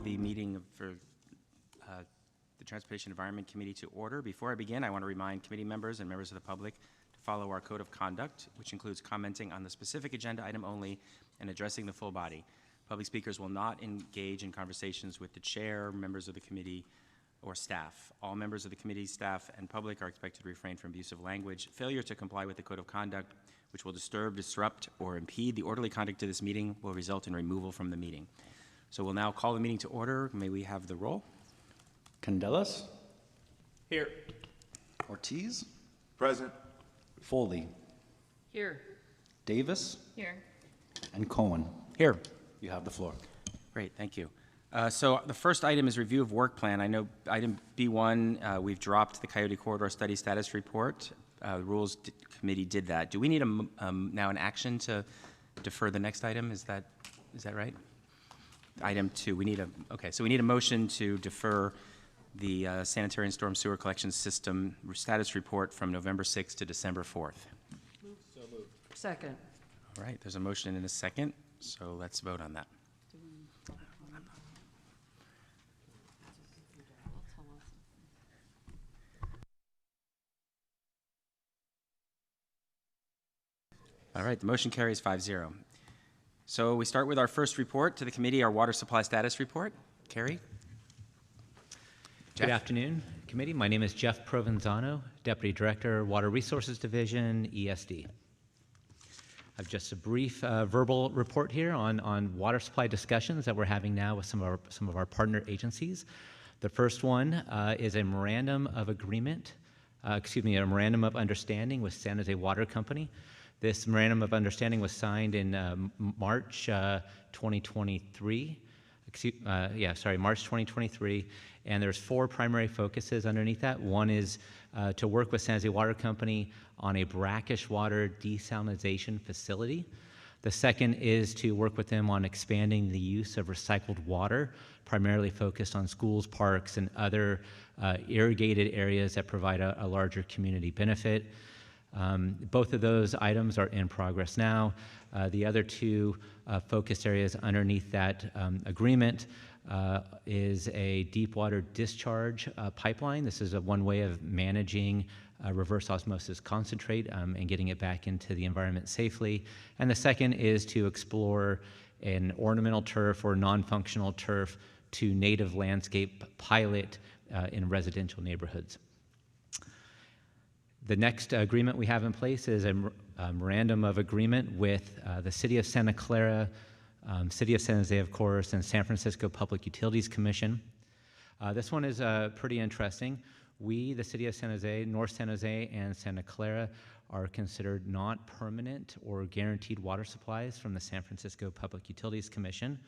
the meeting for the Transportation Environment Committee to order. Before I begin, I want to remind committee members and members of the public to follow our code of conduct, which includes commenting on the specific agenda item only and addressing the full body. Public speakers will not engage in conversations with the chair, members of the committee, or staff. All members of the committee, staff, and public are expected to refrain from abusive language. Failure to comply with the code of conduct, which will disturb, disrupt, or impede the orderly conduct of this meeting, will result in removal from the meeting. So we'll now call the meeting to order. May we have the roll? Candelas. Here. Ortiz. Present. Foley. Here. Davis. Here. And Cohen. Here. You have the floor. Great, thank you. So the first item is review of work plan. I know item B1, we've dropped the Coyote Corridor Study Status Report. The Rules Committee did that. Do we need now an action to defer the next item? Is that right? Item 2, we need so we need a motion to defer the sanitary and storm sewer collection system status report from November 6th to December 4th. So moved. Second. All right, there's a motion and a second, so let's vote on that. All right, the motion carries 5-0. So we start with our first report to the committee, our water supply status report. Carrie? Good afternoon, committee. My name is Jeff Provenzano, Deputy Director, Water Resources Division, ESD. I have just a brief verbal report here on water supply discussions that we're having now with some of our partner agencies. The first one is a memorandum of agreement, a memorandum of understanding with San Jose Water Company. This memorandum of understanding was signed in March 2023. March 2023, and there's 4 primary focuses underneath that. One is to work with San Jose Water Company on a brackish water desalination facility. The second is to work with them on expanding the use of recycled water, primarily focused on schools, parks, and other irrigated areas that provide a larger community benefit. Both of those items are in progress now. The other 2 focus areas underneath that agreement is a deep water discharge pipeline. This is one way of managing reverse osmosis concentrate and getting it back into the environment safely. And the second is to explore an ornamental turf or non-functional turf to native landscape pilot in residential neighborhoods. The next agreement we have in place is a memorandum of agreement with the City of Santa Clara, City of San Jose, of course, and San Francisco Public Utilities Commission. This one is pretty interesting. We, the City of San Jose, North San Jose, and Santa Clara are considered not permanent or guaranteed water supplies from the San Francisco Public Utilities Commission.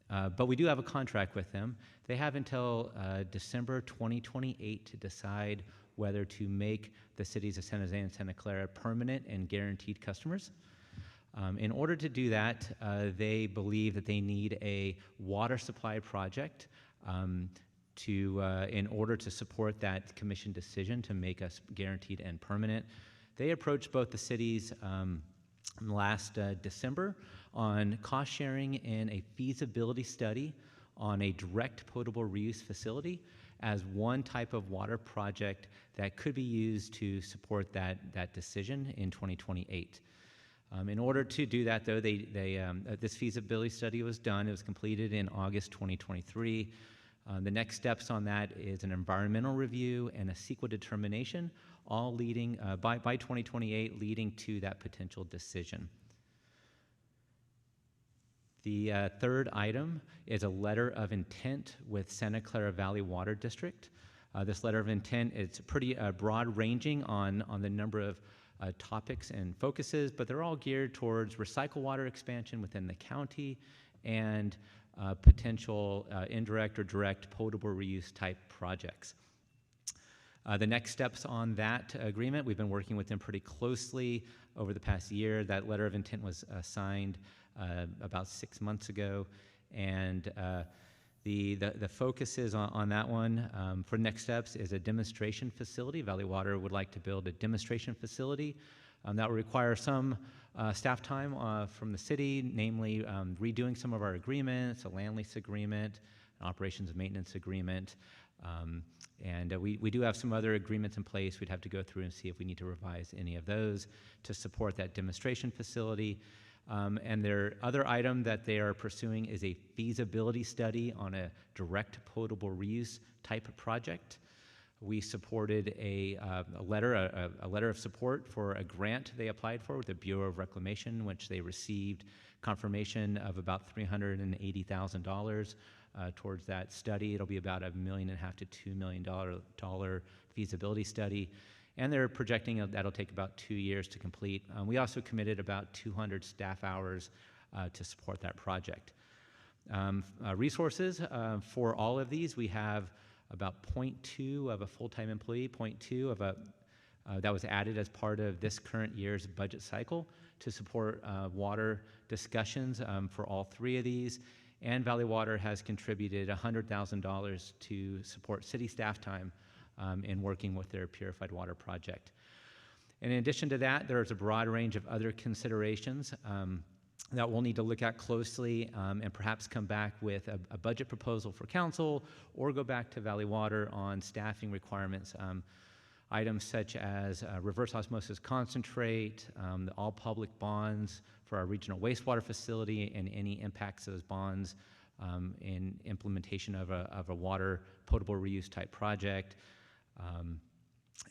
But we do have a contract with them. They have until December 2028 to decide whether to make the cities of San Jose and Santa Clara permanent and guaranteed customers. In order to do that, they believe that they need a water supply project in order to support that commission decision to make us guaranteed and permanent. They approached both the cities last December on cost sharing in a feasibility study on a direct potable reuse facility as one type of water project that could be used to support that decision in 2028. In order to do that, though, this feasibility study was done. It was completed in August 2023. The next steps on that is an environmental review and a CEQA determination, all leading by 2028, leading to that potential decision. The third item is a letter of intent with Santa Clara Valley Water District. This letter of intent is pretty broad-ranging on the number of topics and focuses, but they're all geared towards recycle water expansion within the county and potential indirect or direct potable reuse type projects. The next steps on that agreement, we've been working with them pretty closely over the past year. That letter of intent was signed about 6 months ago, and the focus is on that one. For next steps is a demonstration facility. Valley Water would like to build a demonstration facility that will require some staff time from the city, namely redoing some of our agreements, a land lease agreement, an operations and maintenance agreement. And we do have some other agreements in place. We'd have to go through and see if we need to revise any of those to support that demonstration facility. And their other item that they are pursuing is a feasibility study on a direct potable reuse type of project. We supported a letter of support for a grant they applied for with the Bureau of Reclamation, which they received confirmation of about $380,000 towards that study. It'll be about $1.5 million to $2 million feasibility study. And they're projecting that'll take about 2 years to complete. We also committed about 200 staff hours to support that project. Resources for all of these, we have about 0.2 of a full-time employee, 0.2 of that was added as part of this current year's budget cycle to support water discussions for all three of these. And Valley Water has contributed $100,000 to support city staff time in working with their purified water project. And in addition to that, there's a broad range of other considerations that we'll need to look at closely and perhaps come back with a budget proposal for council or go back to Valley Water on staffing requirements. Items such as reverse osmosis concentrate, the all public bonds for our regional wastewater facility, and any impacts of those bonds in implementation of a water potable reuse type project.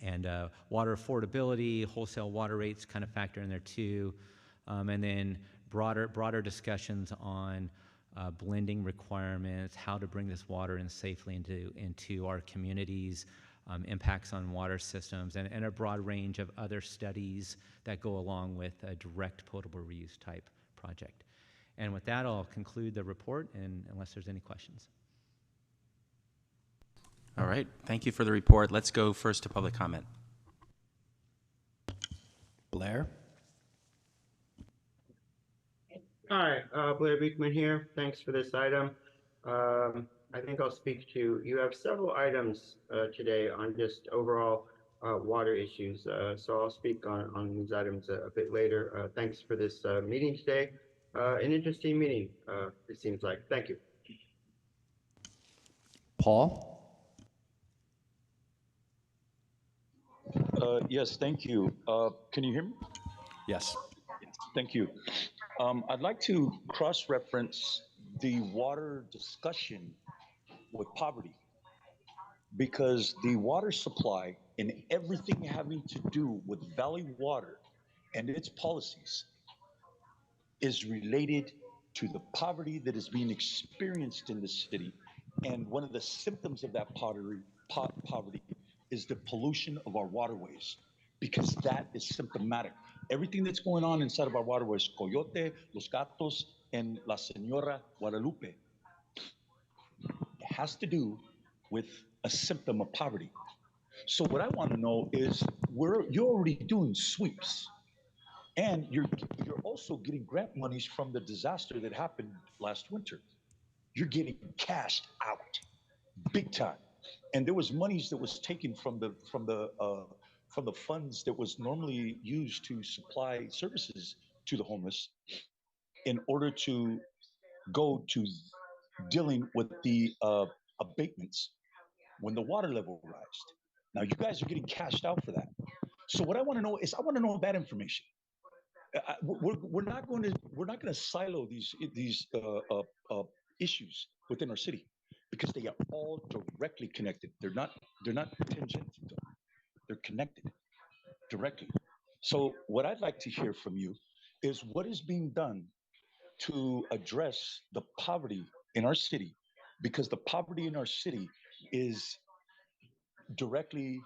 And water affordability, wholesale water rates kind of factor in there too. And then broader discussions on blending requirements, how to bring this water in safely into our communities, impacts on water systems, and a broad range of other studies that go along with a direct potable reuse type project. And with that, I'll conclude the report, and unless there's any questions. All right, thank you for the report. Let's go first to public comment. Blair? Hi, Blair Beekman here. Thanks for this item. I think I'll speak to, you have several items today on just overall water issues. So I'll speak on these items a bit later. Thanks for this meeting today. An interesting meeting, it seems like. Thank you. Paul? Yes, thank you. Can you hear me? Yes. Thank you. I'd like to cross-reference the water discussion with poverty, because the water supply and everything having to do with Valley Water and its policies is related to the poverty that is being experienced in the city. And one of the symptoms of that poverty is the pollution of our waterways, because that is symptomatic. Everything that's going on inside of our waterways, Coyote, Los Gatos, and La Señora Guadalupe, has to do with a symptom of poverty. So what I want to know is, you're already doing sweeps, and you're also getting grant monies from the disaster that happened last winter. You're getting cashed out big time, and there was monies that was taken from the funds that was normally used to supply services to the homeless in order to go to dealing with the abatements when the water level rised. Now you guys are getting cashed out for that. So what I want to know is, I want to know that information. We're not going to silo these issues within our city, because they are all directly connected. They're not tangent. They're connected directly. So what I'd like to hear from you is what is being done to address the poverty in our city, because the poverty in our city is directly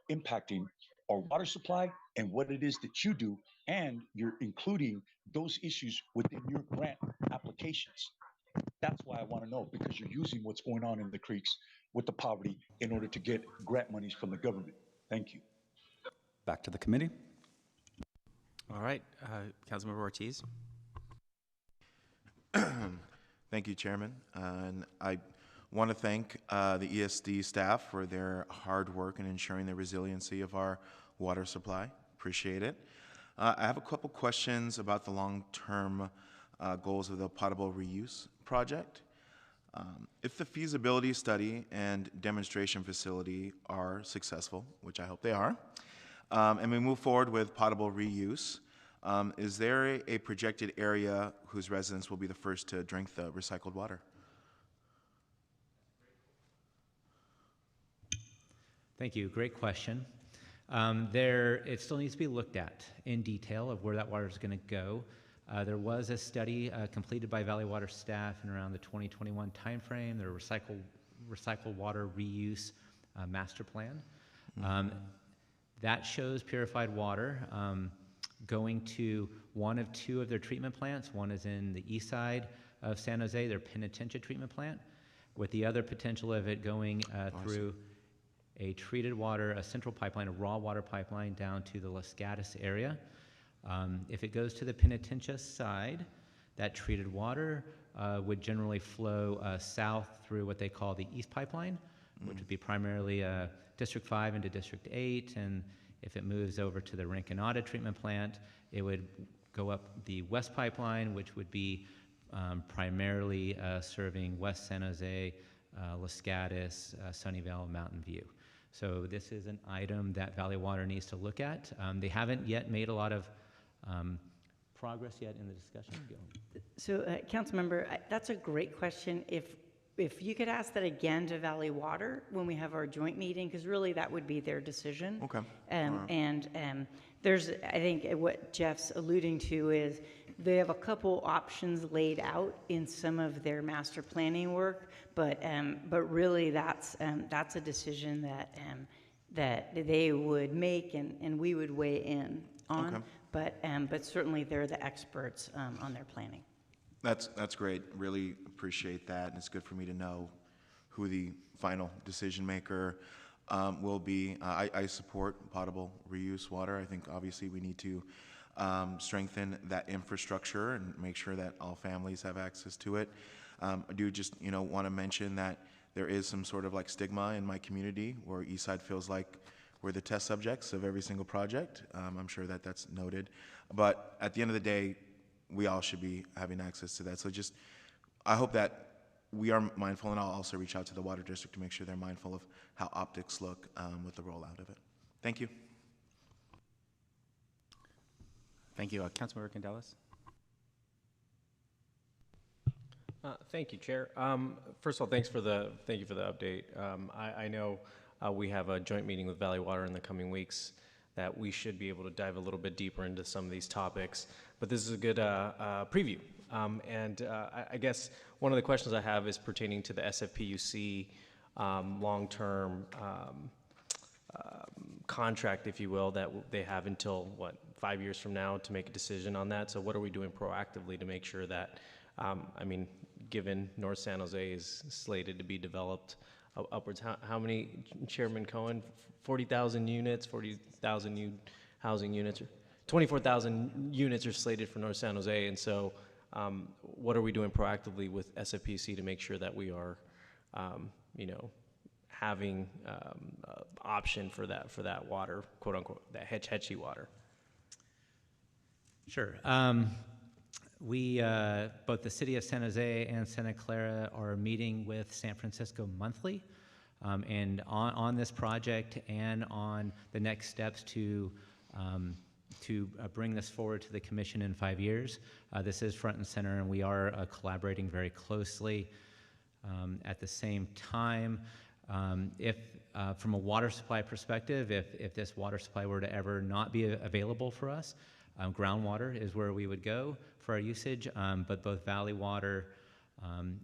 impacting our water supply and what it is that you do, and you're including those issues within your grant applications. That's why I want to know, because you're using what's going on in the creeks with the poverty in order to get grant monies from the government. Thank you. Back to the committee. All right, Councilmember Ortiz. Thank you, Chairman. And I want to thank the ESD staff for their hard work in ensuring the resiliency of our water supply. Appreciate it. I have a couple questions about the long-term goals of the potable reuse project. If the feasibility study and demonstration facility are successful, which I hope they are, and we move forward with potable reuse, is there a projected area whose residents will be the first to drink the recycled water? Thank you. Great question. It still needs to be looked at in detail of where that water is going to go. There was a study completed by Valley Water staff in around the 2021 timeframe, their recycled water reuse master plan. That shows purified water going to one of two of their treatment plants. One is in the east side of San Jose, their Penitentiary treatment plant, with the other potential of it going through a treated water, a central pipeline, a raw water pipeline down to the Los Gatos area. If it goes to the Penitentiary side, that treated water would generally flow south through what they call the East Pipeline, which would be primarily District 5 into District 8, and if it moves over to the Rinconada treatment plant, it would go up the West Pipeline, which would be primarily serving West San Jose, Los Gatos, Sunnyvale, Mountain View. So this is an item that Valley Water needs to look at. They haven't yet made a lot of progress yet in the discussion. So, Councilmember, that's a great question. If you could ask that again to Valley Water when we have our joint meeting, because really that would be their decision. Okay. And there's, I think what Jeff's alluding to is they have a couple options laid out in some of their master planning work, but really that's a decision that they would make and we would weigh in on. Okay. But certainly they're the experts on their planning. That's great. Really appreciate that, and it's good for me to know who the final decision maker will be. I support potable reuse water. I think obviously we need to strengthen that infrastructure and make sure that all families have access to it. I do just want to mention that there is some sort of like stigma in my community where Eastside feels like we're the test subjects of every single project. I'm sure that that's noted, but at the end of the day, we all should be having access to that. So just, I hope that we are mindful, and I'll also reach out to the Water District to make sure they're mindful of how optics look with the rollout of it. Thank you. Thank you. Councilmember Candelas? Thank you, Chair. First of all, thank you for the update. I know we have a joint meeting with Valley Water in the coming weeks that we should be able to dive a little bit deeper into some of these topics, but this is a good preview. I guess one of the questions I have is pertaining to the SFPUC long-term contract, if you will, that they have until, 5 years from now to make a decision on that. So what are we doing proactively to make sure that, given North San Jose is slated to be developed upwards, how many, Chairman Cohen, 40,000 units, 40,000 new housing units, 24,000 units are slated for North San Jose, and so what are we doing proactively with SFPC to make sure that we are, having option for that water, quote unquote, that hetchy water? Sure. We, both the City of San Jose and Santa Clara are meeting with San Francisco monthly, and on this project and on the next steps to bring this forward to the Commission in 5 years. This is front and center, and we are collaborating very closely. At the same time, if from a water supply perspective, if this water supply were to ever not be available for us, groundwater is where we would go for our usage, but both Valley Water,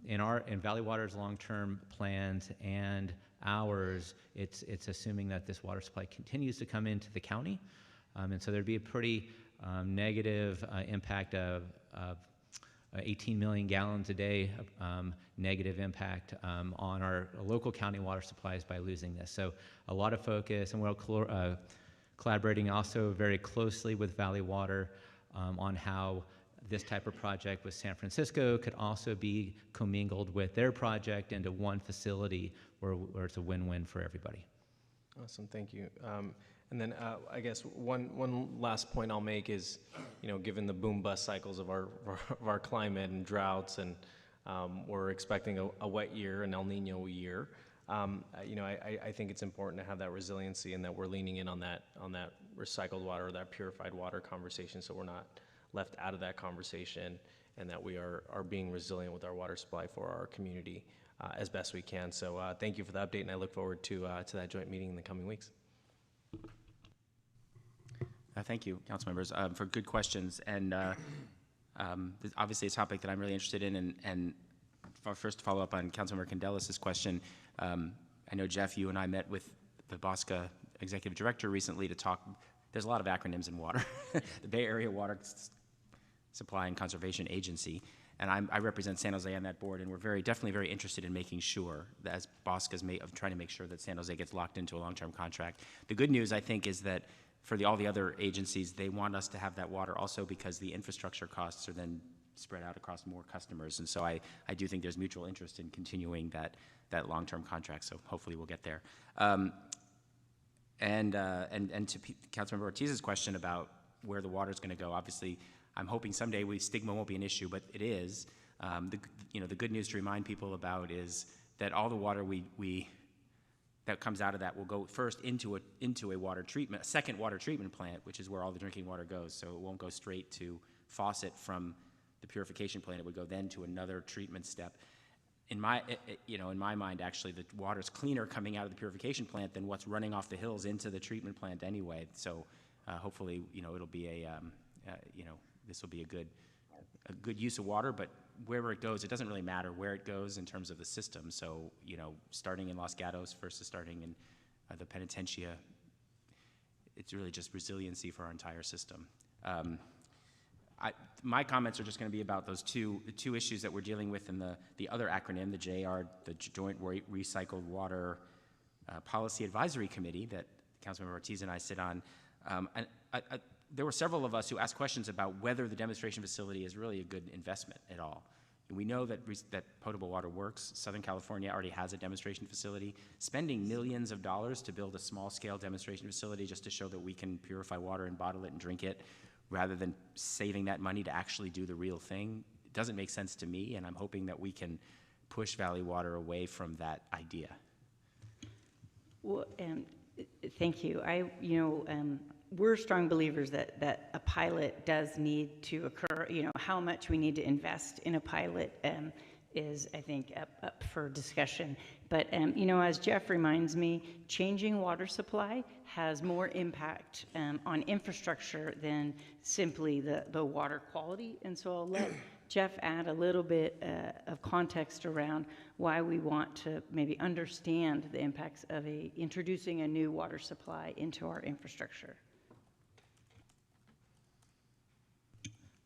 in Valley Water's long-term plans and ours, it's assuming that this water supply continues to come into the county, and so there'd be a pretty negative impact of 18 million gallons a day negative impact on our local county water supplies by losing this. So a lot of focus, and we're collaborating also very closely with Valley Water on how this type of project with San Francisco could also be commingled with their project into one facility where it's a win-win for everybody. Awesome, thank you. And then I guess one last point I'll make is, given the boom-bust cycles of our climate and droughts and We're expecting a wet year, an El Nino year. I think it's important to have that resiliency and that we're leaning in on that recycled water, or that purified water conversation, so we're not left out of that conversation, and that we are being resilient with our water supply for our community as best we can. So thank you for the update, and I look forward to that joint meeting in the coming weeks. Thank you, council members, for good questions. And obviously a topic that I'm really interested in. And first to follow up on Councilmember Candelas' question, I know, Jeff, you and I met with the BOSCA executive director recently to talk. There's a lot of acronyms in water. The Bay Area Water Supply and Conservation Agency. And I represent San Jose on that board, and we're definitely very interested in making sure that, as BOSCA's of trying to make sure that San Jose gets locked into a long-term contract. The good news, I think, is that for all the other agencies, they want us to have that water also because the infrastructure costs are then spread out across more customers. And so I do think there's mutual interest in continuing that long-term contract, so hopefully we'll get there. And to Councilmember Ortiz's question about where the water's going to go, obviously, I'm hoping someday stigma won't be an issue, but it is. The good news to remind people about is that all the water that comes out of that will go first into a second water treatment plant, which is where all the drinking water goes. So it won't go straight to faucet from the purification plant. It would go then to another treatment step. In my mind, actually, the water's cleaner coming out of the purification plant than what's running off the hills into the treatment plant anyway. So hopefully, it'll be this will be a good use of water, but wherever it goes, it doesn't really matter where it goes in terms of the system. So, starting in Los Gatos versus starting in the Penitencia, it's really just resiliency for our entire system. My comments are just going to be about the two issues that we're dealing with in the other acronym, the JR, the Joint Recycled Water Policy Advisory Committee that Councilmember Ortiz and I sit on. There were several of us who asked questions about whether the demonstration facility is really a good investment at all. And we know that potable water works. Southern California already has a demonstration facility. Spending millions of dollars to build a small-scale demonstration facility just to show that we can purify water and bottle it and drink it, rather than saving that money to actually do the real thing, it doesn't make sense to me, and I'm hoping that we can push Valley Water away from that idea. Well, thank you. We're strong believers that a pilot does need to occur. How much we need to invest in a pilot is, I think, up for discussion. But, as Jeff reminds me, changing water supply has more impact on infrastructure than simply the water quality. And so I'll let Jeff add a little bit of context around why we want to maybe understand the impacts of introducing a new water supply into our infrastructure.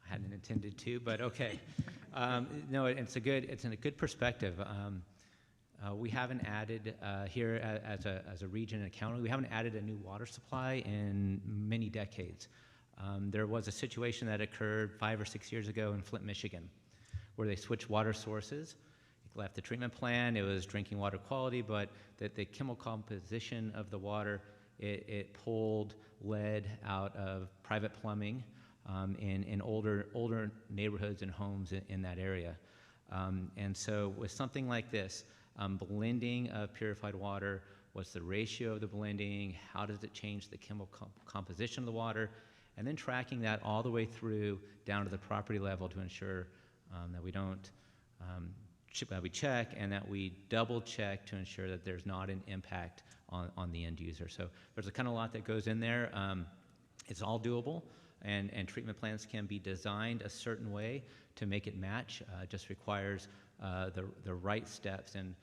I hadn't intended to, but okay. No, it's a good perspective. We haven't added here as a region and county. We haven't added a new water supply in many decades. There was a situation that occurred 5 or 6 years ago in Flint, Michigan, where they switched water sources. It left the treatment plant. It was drinking water quality, but the chemical composition of the water, it pulled lead out of private plumbing in older neighborhoods and homes in that area. And so with something like this, blending of purified water, what's the ratio of the blending, how does it change the chemical composition of the water, and then tracking that all the way through down to the property level to ensure that we don't, that we check and that we double check to ensure that there's not an impact on the end user. So there's a kind of lot that goes in there. It's all doable. And treatment plants can be designed a certain way to make it match. It just requires the right steps. And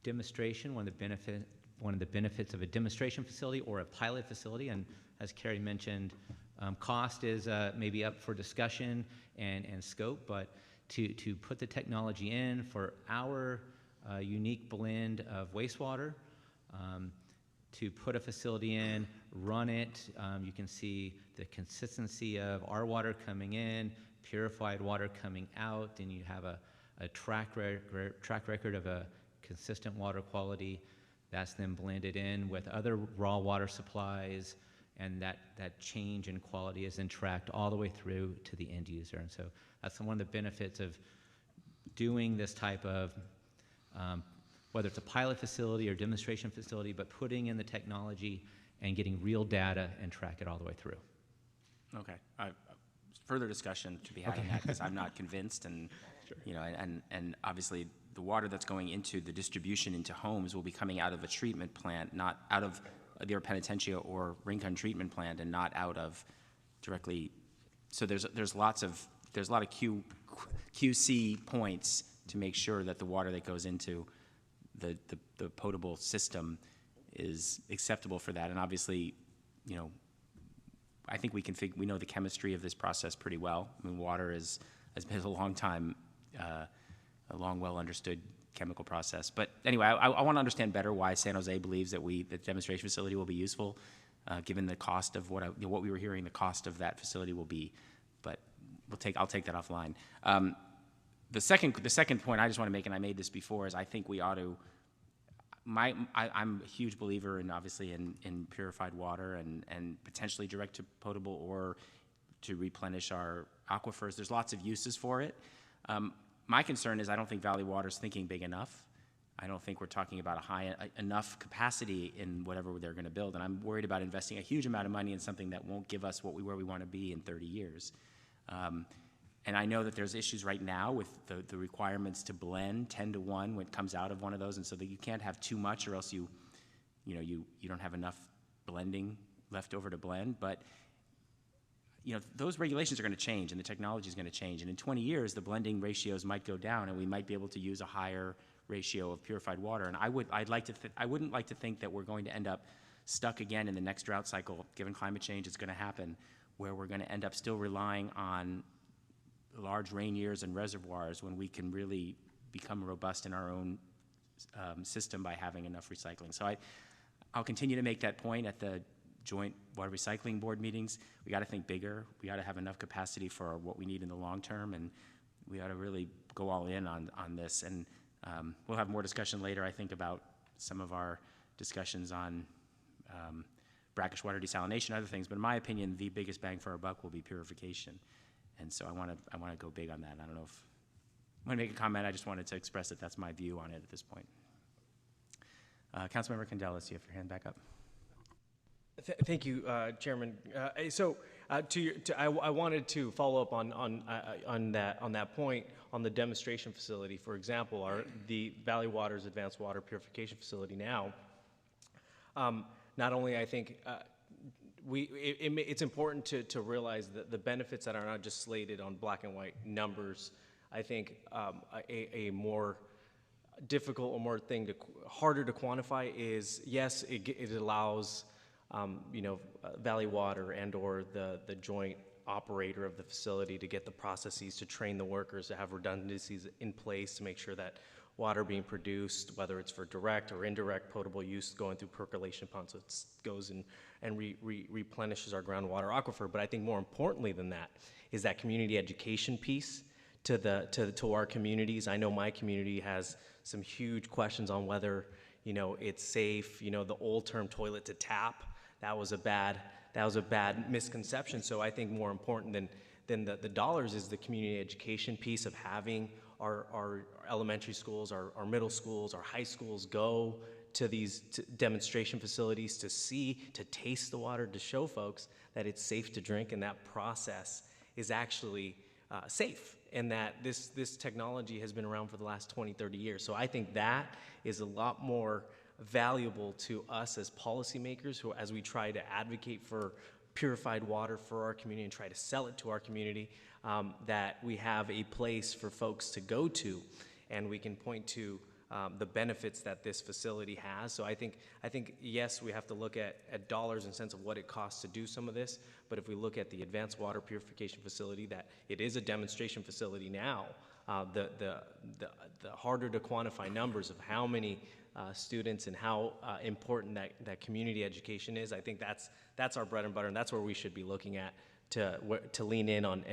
demonstration, one of the benefits of a demonstration facility or a pilot facility, and as Carrie mentioned, cost is maybe up for discussion and scope, but to put the technology in for our unique blend of wastewater, to put a facility in, run it, you can see the consistency of our water coming in, purified water coming out, and you have a track record of a consistent water quality that's then blended in with other raw water supplies, and that change in quality is then tracked all the way through to the end user. And so that's one of the benefits of doing this type of, whether it's a pilot facility or demonstration facility, but putting in the technology and getting real data and track it all the way through. Okay. Further discussion to be had on that, because I'm not convinced, and you know, and obviously the water that's going into the distribution into homes will be coming out of a treatment plant, not out of either Penitencia or Rincon treatment plant, and not out of directly. So there's a lot of QC points to make sure that the water that goes into the potable system is acceptable for that. And obviously, you know, I think we know the chemistry of this process pretty well. I mean, water has been a long time, a long, well understood chemical process. But anyway, I want to understand better why San Jose believes that the demonstration facility will be useful, given the cost of what we were hearing the cost of that facility will be. But I'll take that offline. The second point I just want to make, and I made this before, is I think we ought to. I'm a huge believer in purified water and potentially direct to potable or to replenish our aquifers. There's lots of uses for it. My concern is I don't think Valley Water's thinking big enough. I don't think we're talking about enough capacity in whatever they're going to build, and I'm worried about investing a huge amount of money in something that won't give us where we want to be in 30 years. And I know that there's issues right now with the requirements to blend 10 to 1 when it comes out of one of those, and so that you can't have too much, or else you don't have enough blending left over to blend. But you know, those regulations are going to change, and the technology is going to change, and in 20 years, the blending ratios might go down, and we might be able to use a higher ratio of purified water. And I wouldn't like to think that we're going to end up stuck again in the next drought cycle, given climate change is going to happen, where we're going to end up still relying on large rain years and reservoirs when we can really become robust in our own system by having enough recycling. So I'll continue to make that point at the joint water recycling board meetings. We got to think bigger. We got to have enough capacity for what we need in the long term, and we ought to really go all in on this. And we'll have more discussion later, I think, about some of our discussions on brackish water desalination, other things. But in my opinion, the biggest bang for our buck will be purification. And so I want to go big on that. I don't know if I want to make a comment. I just wanted to express that that's my view on it at this point. Councilmember Candelas, you have your hand back up. Thank you, Chairman. I wanted to follow up on that point on the demonstration facility. For example, the Valley Water's advanced water purification facility now. Not only I think. It's important to realize that the benefits that are not just slated on black and white numbers. I think a more difficult or harder to quantify is, yes, it allows Valley Water and/or the joint operator of the facility to get the processes to train the workers, to have redundancies in place to make sure that water being produced, whether it's for direct or indirect potable use, going through percolation pumps, so it goes and replenishes our groundwater aquifer. But I think more importantly than that is that community education piece to our communities. I know my community has some huge questions on whether it's safe. The old term toilet to tap, that was a bad misconception. So I think more important than the dollars is the community education piece of having our elementary schools, our middle schools, our high schools go to these demonstration facilities to taste the water, to show folks that it's safe to drink, and that process is actually safe, and that this technology has been around for the last 20, 30 years. So I think that is a lot more valuable to us as policymakers, as we try to advocate for purified water for our community and try to sell it to our community, that we have a place for folks to go to, and we can point to the benefits that this facility has. So I think yes, we have to look at dollars and cents of what it costs to do some of this, but if we look at the advanced water purification facility, that it is a demonstration facility now, the harder to quantify numbers of how many students and how important that community education is, I think that's our bread and butter, and that's where we should be looking at to lean in on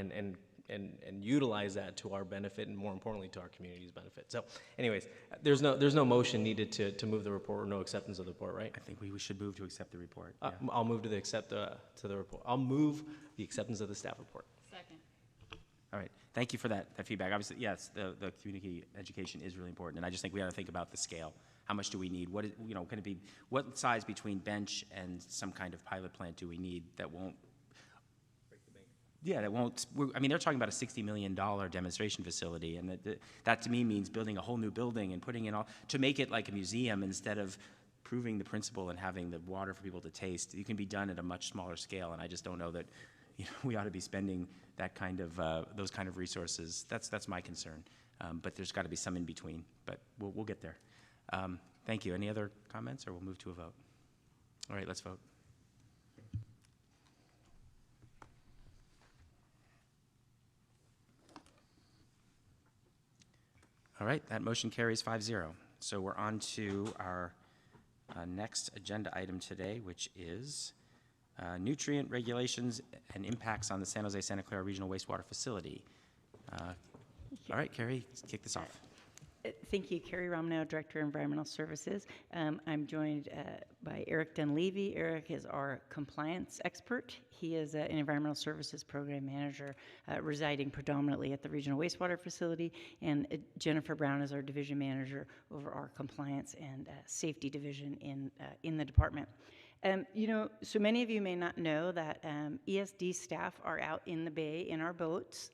and utilize that to our benefit, and more importantly to our community's benefit. So anyways, there's no motion needed to move the report, or no acceptance of the report, right? I think we should move to accept the report. Yeah. I'll move to the report. I'll move the acceptance of the staff report. Second. All right. thank you for that feedback. Obviously, yes, the community education is really important, and I just think we ought to think about the scale. How much do we need? What is, can it be? What size between bench and some kind of pilot plant do we need that won't? Yeah, that won't. I mean, they're talking about a $60 million demonstration facility, and that to me means building a whole new building and putting in all to make it like a museum instead of proving the principle and having the water for people to taste. You can be done at a much smaller scale, and I just don't know that we ought to be spending that kind of those kind of resources. That's my concern. But there's got to be some in between. But we'll get there. Thank you. Any other comments, or we'll move to a vote? All right, let's vote. All right, that motion carries 5-0. So we're on to our next agenda item today, which is nutrient regulations and impacts on the San Jose Santa Clara Regional Wastewater Facility. All right, Carrie, kick this off. Thank you, Carrie Romano, Director of Environmental Services. I'm joined by Eric Dunleavy. Eric is our compliance expert. He is an Environmental Services Program Manager residing predominantly at the Regional Wastewater Facility, and Jennifer Brown is our Division Manager over our Compliance and Safety Division in the department. So many of you may not know that ESD staff are out in the bay in our boats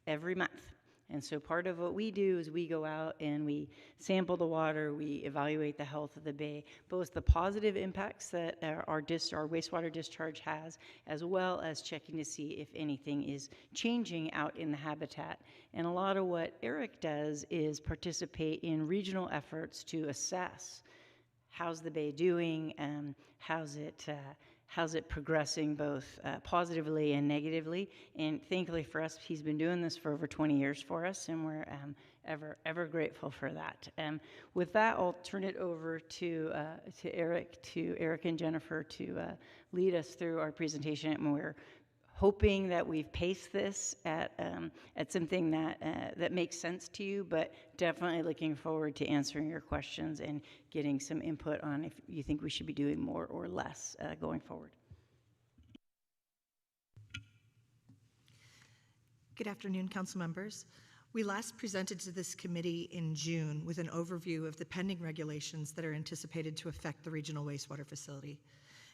every month. And so part of what we do is we go out and we sample the water, we evaluate the health of the bay, both the positive impacts that our wastewater discharge has, as well as checking to see if anything is changing out in the habitat. And a lot of what Eric does is participate in regional efforts to assess how's the bay doing, how's it progressing both positively and negatively. And thankfully for us, he's been doing this for over 20 years for us, and we're ever grateful for that. With that, I'll turn it over to Eric and Jennifer to lead us through our presentation. And we're hoping that we've paced this at something that makes sense to you, but definitely looking forward to answering your questions and getting some input on if you think we should be doing more or less going forward. Good afternoon, council members. We last presented to this committee in June with an overview of the pending regulations that are anticipated to affect the regional wastewater facility.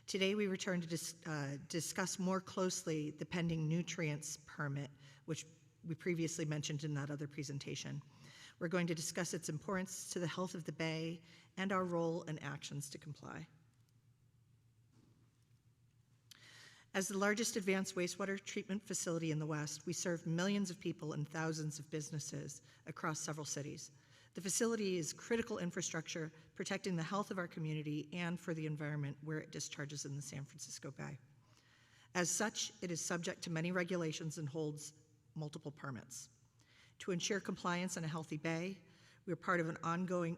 Today, we return to discuss more closely the pending nutrients permit, which we previously mentioned in that other presentation. We're going to discuss its importance to the health of the bay and our role and actions to comply. As the largest advanced wastewater treatment facility in the West, we serve millions of people and thousands of businesses across several cities. The facility is critical infrastructure, protecting the health of our community and for the environment where it discharges in the San Francisco Bay. As such, it is subject to many regulations and holds multiple permits. To ensure compliance in a healthy bay, we are part of ongoing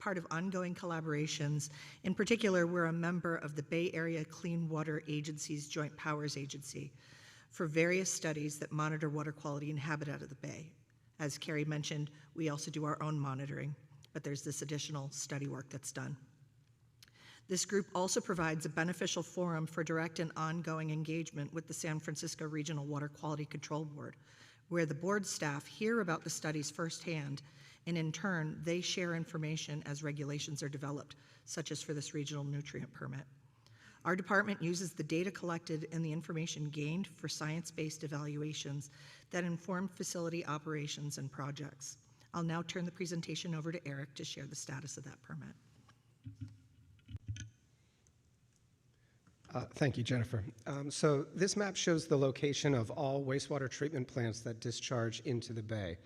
collaborations. In particular, we're a member of the Bay Area Clean Water Agency's Joint Powers Agency for various studies that monitor water quality and habitat of the bay. As Carrie mentioned, we also do our own monitoring, but there's this additional study work that's done. This group also provides a beneficial forum for direct and ongoing engagement with the San Francisco Regional Water Quality Control Board, where the board staff hear about the studies firsthand, and in turn, they share information as regulations are developed, such as for this regional nutrient permit. Our department uses the data collected and the information gained for science-based evaluations that inform facility operations and projects. I'll now turn the presentation over to Eric to share the status of that permit. Thank you, Jennifer. So this map shows the location of all wastewater treatment plants that discharge into the bay.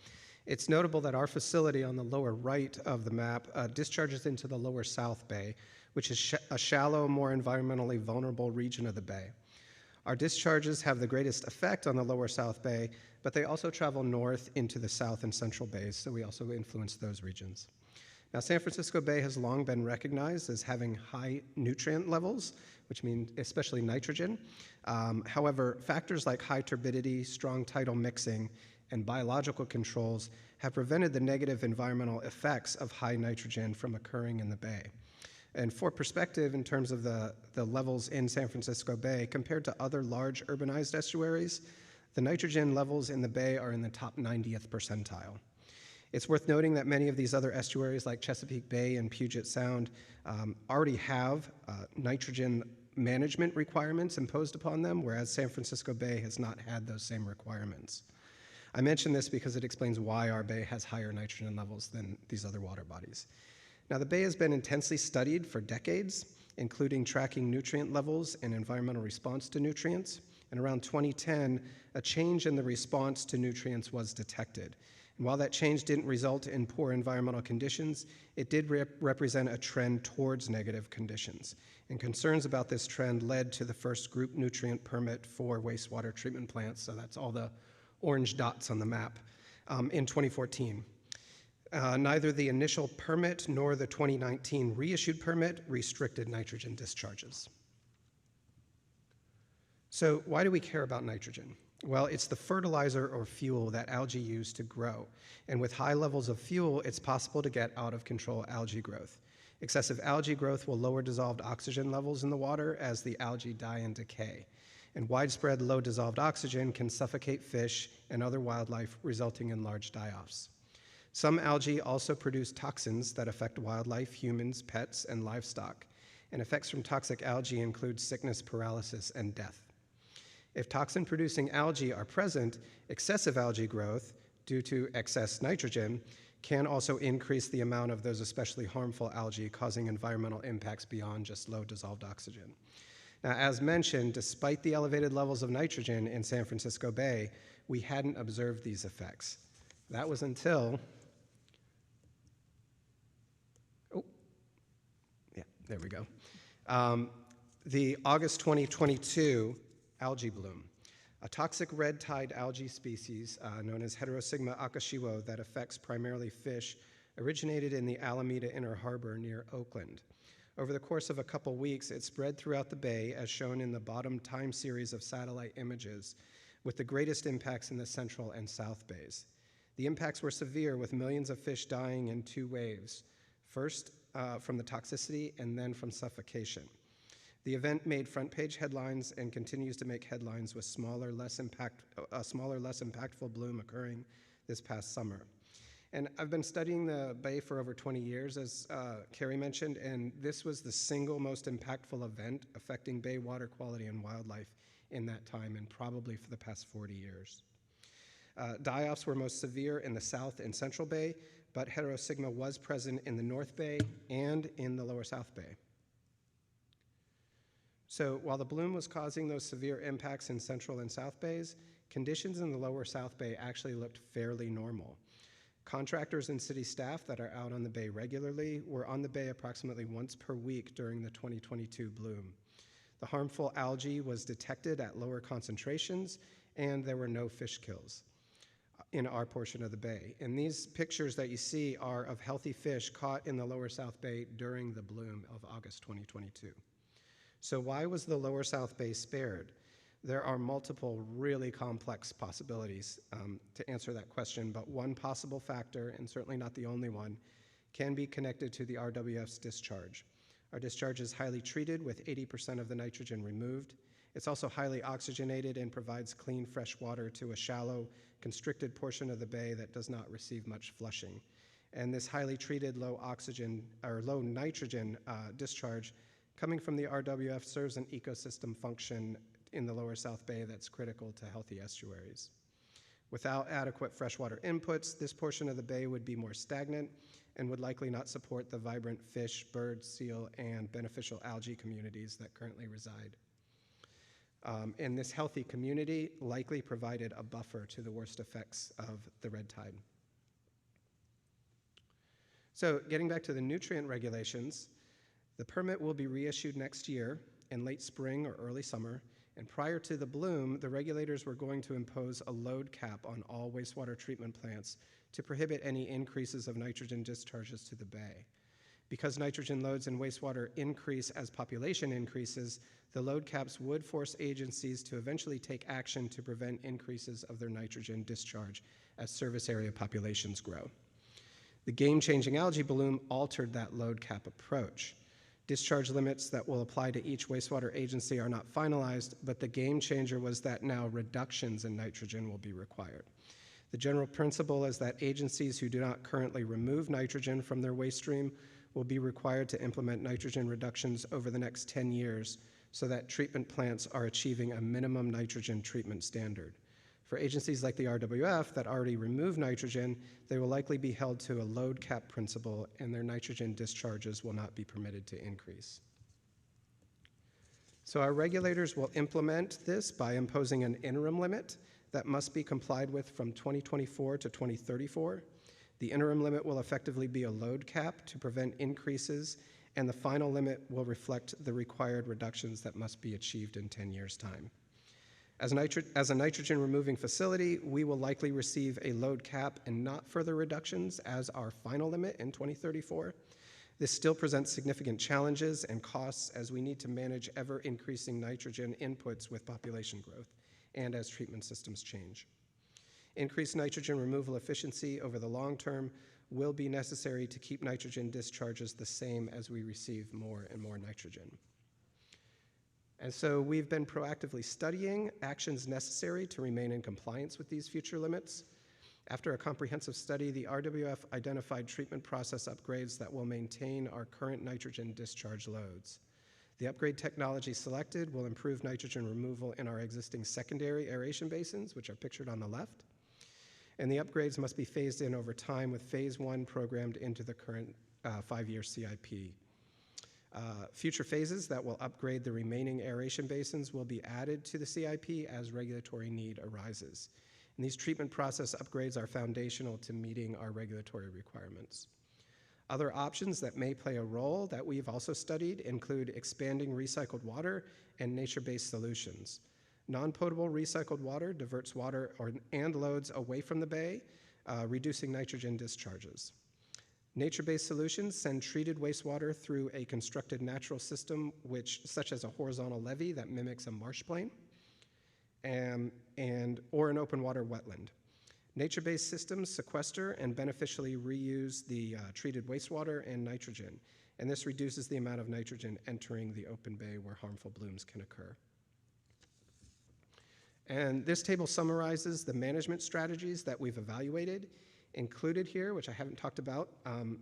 It's notable that our facility on the lower right of the map discharges into the lower South Bay, which is a shallow, more environmentally vulnerable region of the bay. Our discharges have the greatest effect on the lower South Bay, but they also travel north into the South and Central Bays, so we also influence those regions. Now, San Francisco Bay has long been recognized as having high nutrient levels, which means especially nitrogen. However, factors like high turbidity, strong tidal mixing, and biological controls have prevented the negative environmental effects of high nitrogen from occurring in the bay. And for perspective, in terms of the levels in San Francisco Bay, compared to other large urbanized estuaries, The nitrogen levels in the bay are in the top 90th percentile. It's worth noting that many of these other estuaries like Chesapeake Bay and Puget Sound already have nitrogen management requirements imposed upon them, whereas San Francisco Bay has not had those same requirements. I mention this because it explains why our bay has higher nitrogen levels than these other water bodies. Now, the bay has been intensely studied for decades, including tracking nutrient levels and environmental response to nutrients. And around 2010, a change in the response to nutrients was detected. And while that change didn't result in poor environmental conditions, it did represent a trend towards negative conditions. And concerns about this trend led to the first group nutrient permit for wastewater treatment plants, so that's all the orange dots on the map, in 2014. Neither the initial permit nor the 2019 reissued permit restricted nitrogen discharges. So why do we care about nitrogen? Well, it's the fertilizer or fuel that algae use to grow. And with high levels of fuel, it's possible to get out of control algae growth. Excessive algae growth will lower dissolved oxygen levels in the water as the algae die and decay. And widespread low dissolved oxygen can suffocate fish and other wildlife, resulting in large die-offs. Some algae also produce toxins that affect wildlife, humans, pets, and livestock. And effects from toxic algae include sickness, paralysis, and death. If toxin-producing algae are present, excessive algae growth due to excess nitrogen can also increase the amount of those especially harmful algae, causing environmental impacts beyond just low dissolved oxygen. Now, as mentioned, despite the elevated levels of nitrogen in San Francisco Bay, we hadn't observed these effects. That was until, there we go. The August 2022 algae bloom, a toxic red tide algae species known as Heterosigma akashiwo that affects primarily fish, originated in the Alameda Inner Harbor near Oakland. Over the course of a couple weeks, it spread throughout the bay, as shown in the bottom time series of satellite images, with the greatest impacts in the central and south bays. The impacts were severe, with millions of fish dying in two waves, first from the toxicity and then from suffocation. The event made front-page headlines and continues to make headlines, with a smaller, less impactful bloom occurring this past summer. And I've been studying the bay for over 20 years, as Carrie mentioned, and this was the single most impactful event affecting bay water quality and wildlife in that time, and probably for the past 40 years. Die-offs were most severe in the South and Central Bay, but Heterosigma was present in the North Bay and in the Lower South Bay. So while the bloom was causing those severe impacts in Central and South Bays, conditions in the Lower South Bay actually looked fairly normal. Contractors and city staff that are out on the bay regularly were on the bay approximately once per week during the 2022 bloom. The harmful algae was detected at lower concentrations, and there were no fish kills in our portion of the bay. And these pictures that you see are of healthy fish caught in the Lower South Bay during the bloom of August 2022. So why was the Lower South Bay spared? There are multiple really complex possibilities to answer that question, but one possible factor, and certainly not the only one, can be connected to the RWF's discharge. Our discharge is highly treated with 80% of the nitrogen removed. It's also highly oxygenated and provides clean, fresh water to a shallow, constricted portion of the bay that does not receive much flushing. And this highly treated low oxygen or low nitrogen discharge coming from the RWF serves an ecosystem function in the Lower South Bay that's critical to healthy estuaries. Without adequate freshwater inputs, this portion of the bay would be more stagnant and would likely not support the vibrant fish, bird, seal, and beneficial algae communities that currently reside. And this healthy community likely provided a buffer to the worst effects of the red tide. So getting back to the nutrient regulations, the permit will be reissued next year in late spring or early summer, and prior to the bloom, the regulators were going to impose a load cap on all wastewater treatment plants to prohibit any increases of nitrogen discharges to the bay. Because nitrogen loads in wastewater increase as population increases, the load caps would force agencies to eventually take action to prevent increases of their nitrogen discharge as service area populations grow. The game-changing algae bloom altered that load cap approach. Discharge limits that will apply to each wastewater agency are not finalized, but the game changer was that now reductions in nitrogen will be required. The general principle is that agencies who do not currently remove nitrogen from their waste stream will be required to implement nitrogen reductions over the next 10 years so that treatment plants are achieving a minimum nitrogen treatment standard. For agencies like the RWF that already remove nitrogen, they will likely be held to a load cap principle, and their nitrogen discharges will not be permitted to increase. So our regulators will implement this by imposing an interim limit that must be complied with from 2024 to 2034. The interim limit will effectively be a load cap to prevent increases, and the final limit will reflect the required reductions that must be achieved in 10 years' time. As a nitrogen removing facility, we will likely receive a load cap and not further reductions as our final limit in 2034. This still presents significant challenges and costs as we need to manage ever-increasing nitrogen inputs with population growth and as treatment systems change. Increased nitrogen removal efficiency over the long term will be necessary to keep nitrogen discharges the same as we receive more and more nitrogen. And so we've been proactively studying actions necessary to remain in compliance with these future limits. After a comprehensive study, the RWF identified treatment process upgrades that will maintain our current nitrogen discharge loads. The upgrade technology selected will improve nitrogen removal in our existing secondary aeration basins, which are pictured on the left. And the upgrades must be phased in over time, with phase 1 programmed into the current 5-year CIP. Future phases that will upgrade the remaining aeration basins will be added to the CIP as regulatory need arises. And these treatment process upgrades are foundational to meeting our regulatory requirements. Other options that may play a role that we've also studied include expanding recycled water and nature-based solutions. Non-potable recycled water diverts water and loads away from the bay, reducing nitrogen discharges. Nature-based solutions send treated wastewater through a constructed natural system, such as a horizontal levee that mimics a marsh plain, or an open water wetland. Nature-based systems sequester and beneficially reuse the treated wastewater and nitrogen, and this reduces the amount of nitrogen entering the open bay where harmful blooms can occur. And this table summarizes the management strategies that we've evaluated. Included here, which I haven't talked about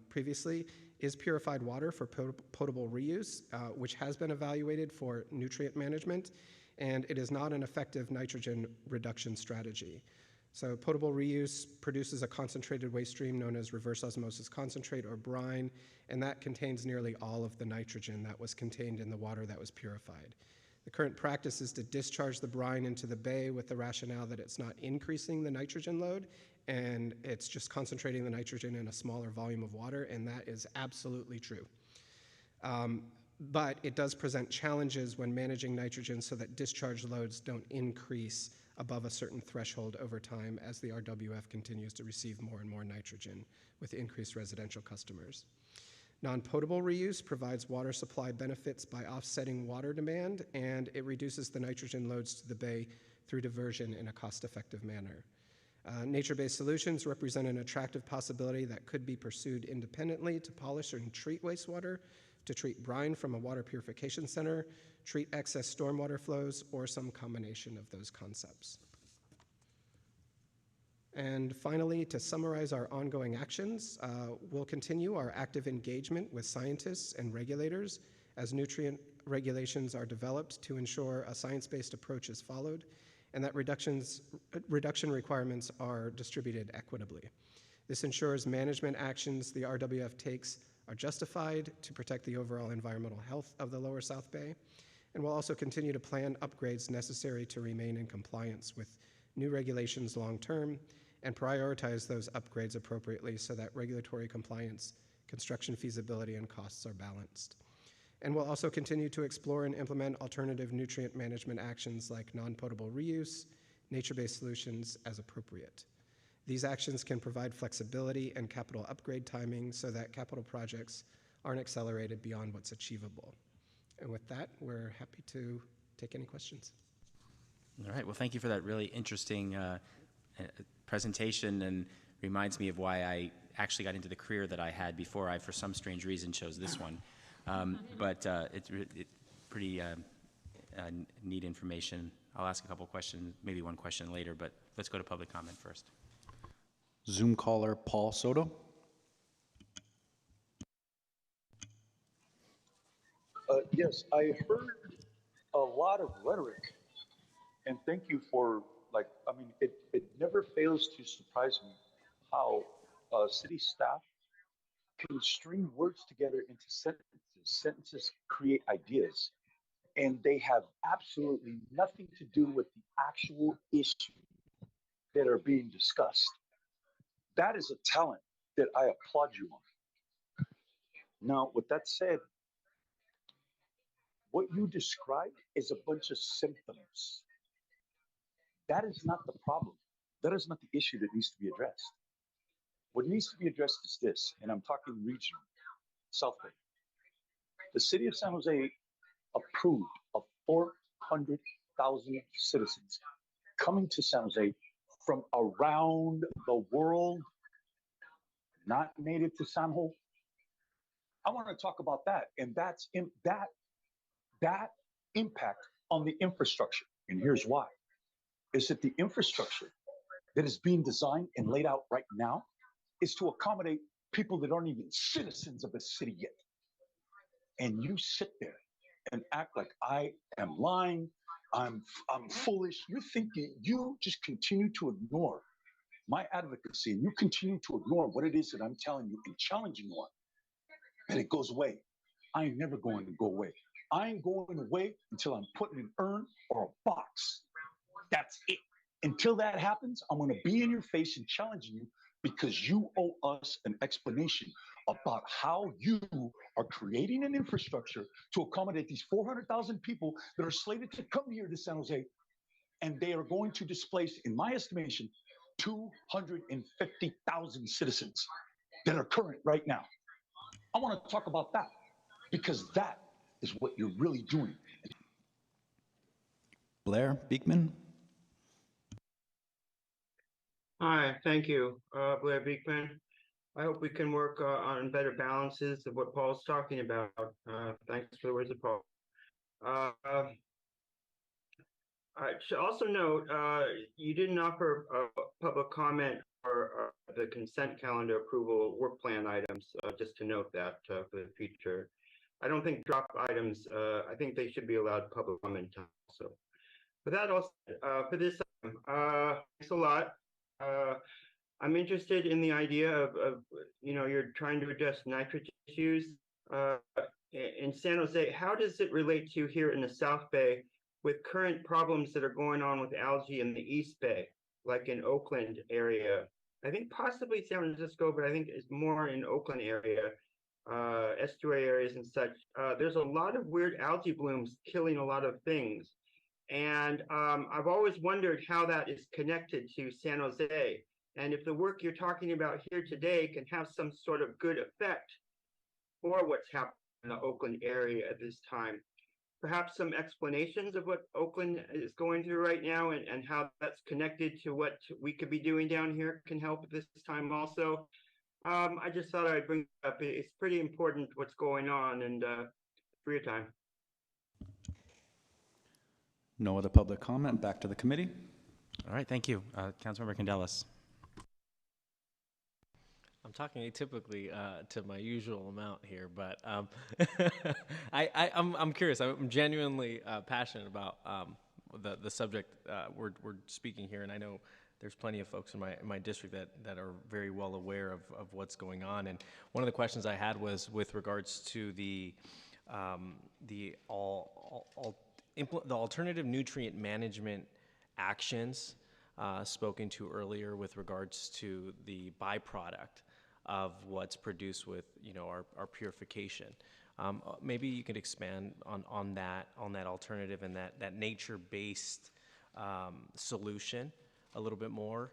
previously, is purified water for potable reuse, which has been evaluated for nutrient management, and it is not an effective nitrogen reduction strategy. So potable reuse produces a concentrated waste stream known as reverse osmosis concentrate, or brine, and that contains nearly all of the nitrogen that was contained in the water that was purified. The current practice is to discharge the brine into the bay with the rationale that it's not increasing the nitrogen load, and it's just concentrating the nitrogen in a smaller volume of water, and that is absolutely true. But it does present challenges when managing nitrogen so that discharge loads don't increase above a certain threshold over time as the RWF continues to receive more and more nitrogen with increased residential customers. Non-potable reuse provides water supply benefits by offsetting water demand, and it reduces the nitrogen loads to the bay through diversion in a cost-effective manner. Nature-based solutions represent an attractive possibility that could be pursued independently to polish and treat wastewater, to treat brine from a water purification center, treat excess stormwater flows, or some combination of those concepts. And finally, to summarize our ongoing actions, we'll continue our active engagement with scientists and regulators as nutrient regulations are developed to ensure a science-based approach is followed and that reduction requirements are distributed equitably. This ensures management actions the RWF takes are justified to protect the overall environmental health of the Lower South Bay, and we'll also continue to plan upgrades necessary to remain in compliance with new regulations long-term and prioritize those upgrades appropriately so that regulatory compliance, construction feasibility, and costs are balanced. And we'll also continue to explore and implement alternative nutrient management actions like non-potable reuse, nature-based solutions as appropriate. These actions can provide flexibility and capital upgrade timing so that capital projects aren't accelerated beyond what's achievable. And with that, we're happy to take any questions. All right, well, thank you for that really interesting presentation, and reminds me of why I actually got into the career that I had before I, for some strange reason, chose this one. But it's pretty neat information. I'll ask a couple questions, maybe one question later, but let's go to public comment first. Zoom caller Paul Soto. Yes, I heard a lot of rhetoric, and thank you for, like, I mean, it never fails to surprise me how city staff can string words together into sentences. Sentences create ideas, and they have absolutely nothing to do with the actual issue that are being discussed. That is a talent that I applaud you on. Now, with that said, what you described is a bunch of symptoms. That is not the problem. That is not the issue that needs to be addressed. What needs to be addressed is this, and I'm talking regional, South Bay. The city of San Jose approved of 400,000 citizens coming to San Jose from around the world, not native to San Jose. I want to talk about that, and that's that impact on the infrastructure. And here's why: is that the infrastructure that is being designed and laid out right now is to accommodate people that aren't even citizens of the city yet. And you sit there and act like I am lying, I'm foolish. You think you just continue to ignore my advocacy, and you continue to ignore what it is that I'm telling you and challenging you on, and it goes away. I ain't never going to go away. I ain't going away until I'm put in an urn or a box. That's it. Until that happens, I'm going to be in your face and challenging you, because you owe us an explanation about how you are creating an infrastructure to accommodate these 400,000 people that are slated to come here to San Jose, and they are going to displace, in my estimation, 250,000 citizens that are current right now. I want to talk about that, because that is what you're really doing. Blair Beekman. Hi, thank you, Blair Beekman. I hope we can work on better balances of what Paul's talking about. Thanks for the words of Paul. I should also note, you didn't offer a public comment or the consent calendar approval work plan items, just to note that for the future. I don't think drop items, I think they should be allowed public comment also. But that also, for this item, thanks a lot. I'm interested in the idea of you're trying to address nitrate issues in San Jose. How does it relate to here in the South Bay with current problems that are going on with algae in the East Bay, like in Oakland area? I think possibly San Francisco, but I think it's more in Oakland area, estuary areas and such. There's a lot of weird algae blooms killing a lot of things. And I've always wondered how that is connected to San Jose. And if the work you're talking about here today can have some sort of good effect for what's happening in the Oakland area at this time. Perhaps some explanations of what Oakland is going through right now and how that's connected to what we could be doing down here can help at this time also. I just thought I'd bring it up. It's pretty important what's going on, and for your time. No other public comment. Back to the committee. All right, thank you. Councilmember Candelas. I'm talking atypically to my usual amount here, but I'm curious. I'm genuinely passionate about the subject we're speaking here, and I know there's plenty of folks in my district that are very well aware of what's going on. And one of the questions I had was with regards to the alternative nutrient management actions spoken to earlier with regards to the byproduct of what's produced with our purification. Maybe you could expand on that alternative and that nature-based solution a little bit more.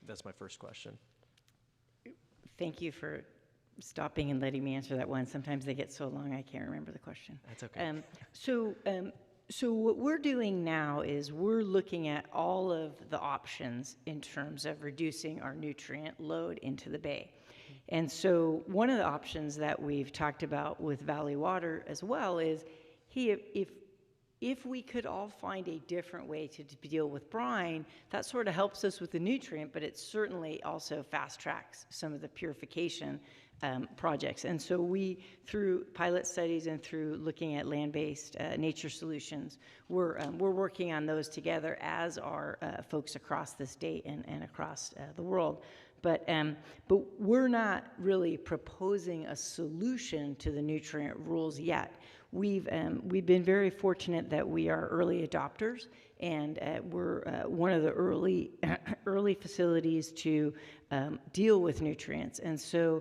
That's my first question. Thank you for stopping and letting me answer that one. Sometimes they get so long I can't remember the question. That's okay. So what we're doing now is we're looking at all of the options in terms of reducing our nutrient load into the bay. And so one of the options that we've talked about with Valley Water as well is if we could all find a different way to deal with brine, that sort of helps us with the nutrient, but it certainly also fast tracks some of the purification projects. And so we, through pilot studies and through looking at land-based nature solutions, we're working on those together, as are folks across the state and across the world. But we're not really proposing a solution to the nutrient rules yet. We've been very fortunate that we are early adopters, and we're one of the early facilities to deal with nutrients. And so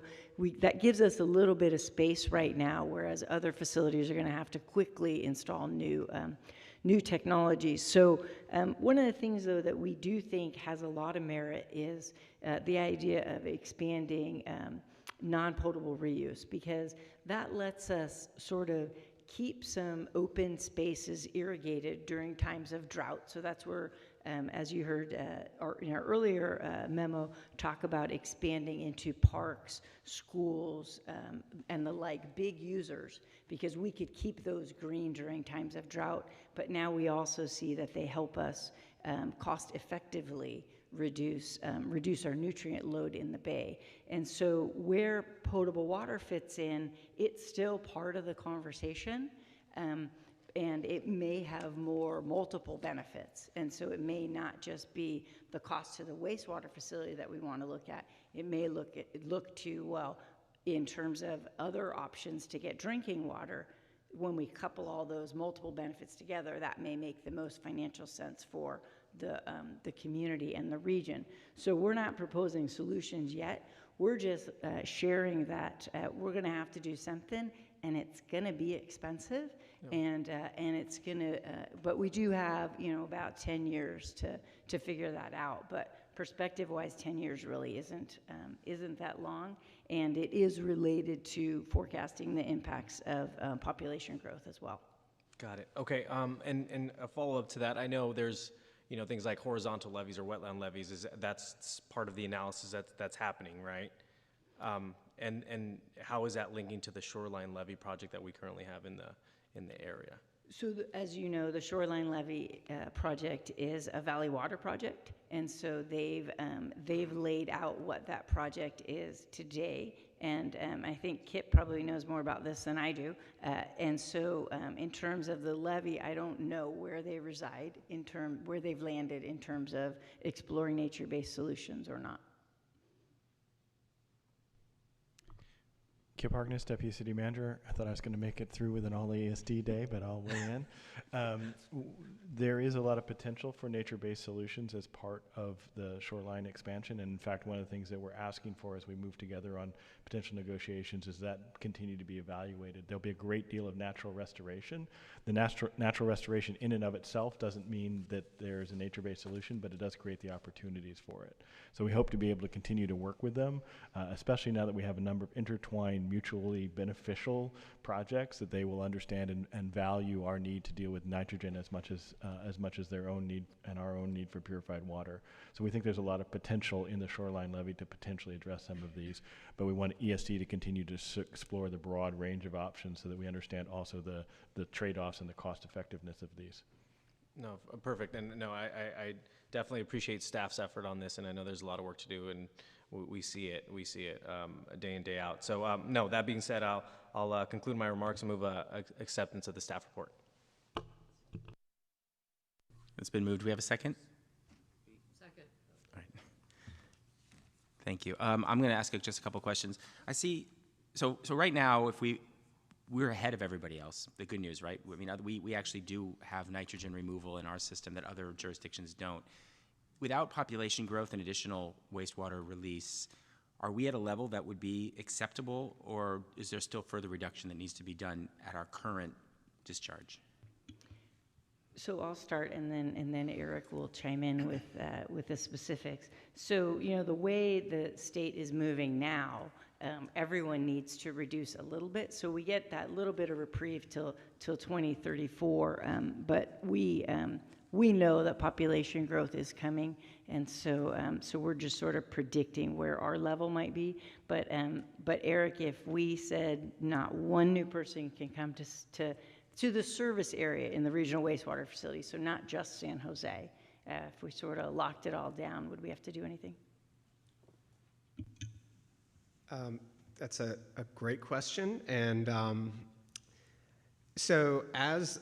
that gives us a little bit of space right now, whereas other facilities are going to have to quickly install new technologies. So one of the things, though, that we do think has a lot of merit is the idea of expanding non-potable reuse, because that lets us sort of keep some open spaces irrigated during times of drought. So that's where, as you heard in our earlier memo, talk about expanding into parks, schools, and the like big users, because we could keep those green during times of drought. But now we also see that they help us cost effectively reduce our nutrient load in the bay. And so where potable water fits in, it's still part of the conversation, and it may have multiple benefits. And so it may not just be the cost to the wastewater facility that we want to look at. It may look to, well, in terms of other options to get drinking water, when we couple all those multiple benefits together, that may make the most financial sense for the community and the region. So we're not proposing solutions yet. We're just sharing that we're going to have to do something, and it's going to be expensive, and it's going to. But we do have about 10 years to figure that out. But perspective-wise, 10 years really isn't that long, and it is related to forecasting the impacts of population growth as well. Got it. Okay. And a follow-up to that, I know there's things like horizontal levees or wetland levees. That's part of the analysis that's happening, right? And how is that linking to the shoreline levee project that we currently have in the area? So as you know, the shoreline levee project is a Valley Water project, and so they've laid out what that project is today. And I think Kip probably knows more about this than I do. And so in terms of the levee, I don't know where they reside, where they've landed in terms of exploring nature-based solutions or not. Kip Harkness, Deputy City Manager. I thought I was going to make it through with an all ESD day, but I'll weigh in. There is a lot of potential for nature-based solutions as part of the shoreline expansion. And in fact, one of the things that we're asking for as we move together on potential negotiations is that continue to be evaluated. There'll be a great deal of natural restoration. The natural restoration in and of itself doesn't mean that there's a nature-based solution, but it does create the opportunities for it. So we hope to be able to continue to work with them, especially now that we have a number of intertwined, mutually beneficial projects that they will understand and value our need to deal with nitrogen as much as their own need and our own need for purified water. So we think there's a lot of potential in the shoreline levee to potentially address some of these, but we want ESD to continue to explore the broad range of options so that we understand also the trade-offs and the cost effectiveness of these. No, perfect. And no, I definitely appreciate staff's effort on this, and I know there's a lot of work to do, and we see it day in, day out. So no, that being said, I'll conclude my remarks and move acceptance of the staff report. It's been moved. Do we have a second? Second. All right. Thank you. I'm going to ask just a couple questions. I see, so right now, if we're ahead of everybody else, the good news, right? I mean, we actually do have nitrogen removal in our system that other jurisdictions don't. Without population growth and additional wastewater release, are we at a level that would be acceptable, or is there still further reduction that needs to be done at our current discharge? So I'll start, and then Eric will chime in with the specifics. So the way the state is moving now, everyone needs to reduce a little bit. So we get that little bit of reprieve till 2034. But we know that population growth is coming, and so so we're just sort of predicting where our level might be. But Eric, if we said not one new person can come to the service area in the regional wastewater facility, so not just San Jose, if we sort of locked it all down, would we have to do anything? That's a great question. And so as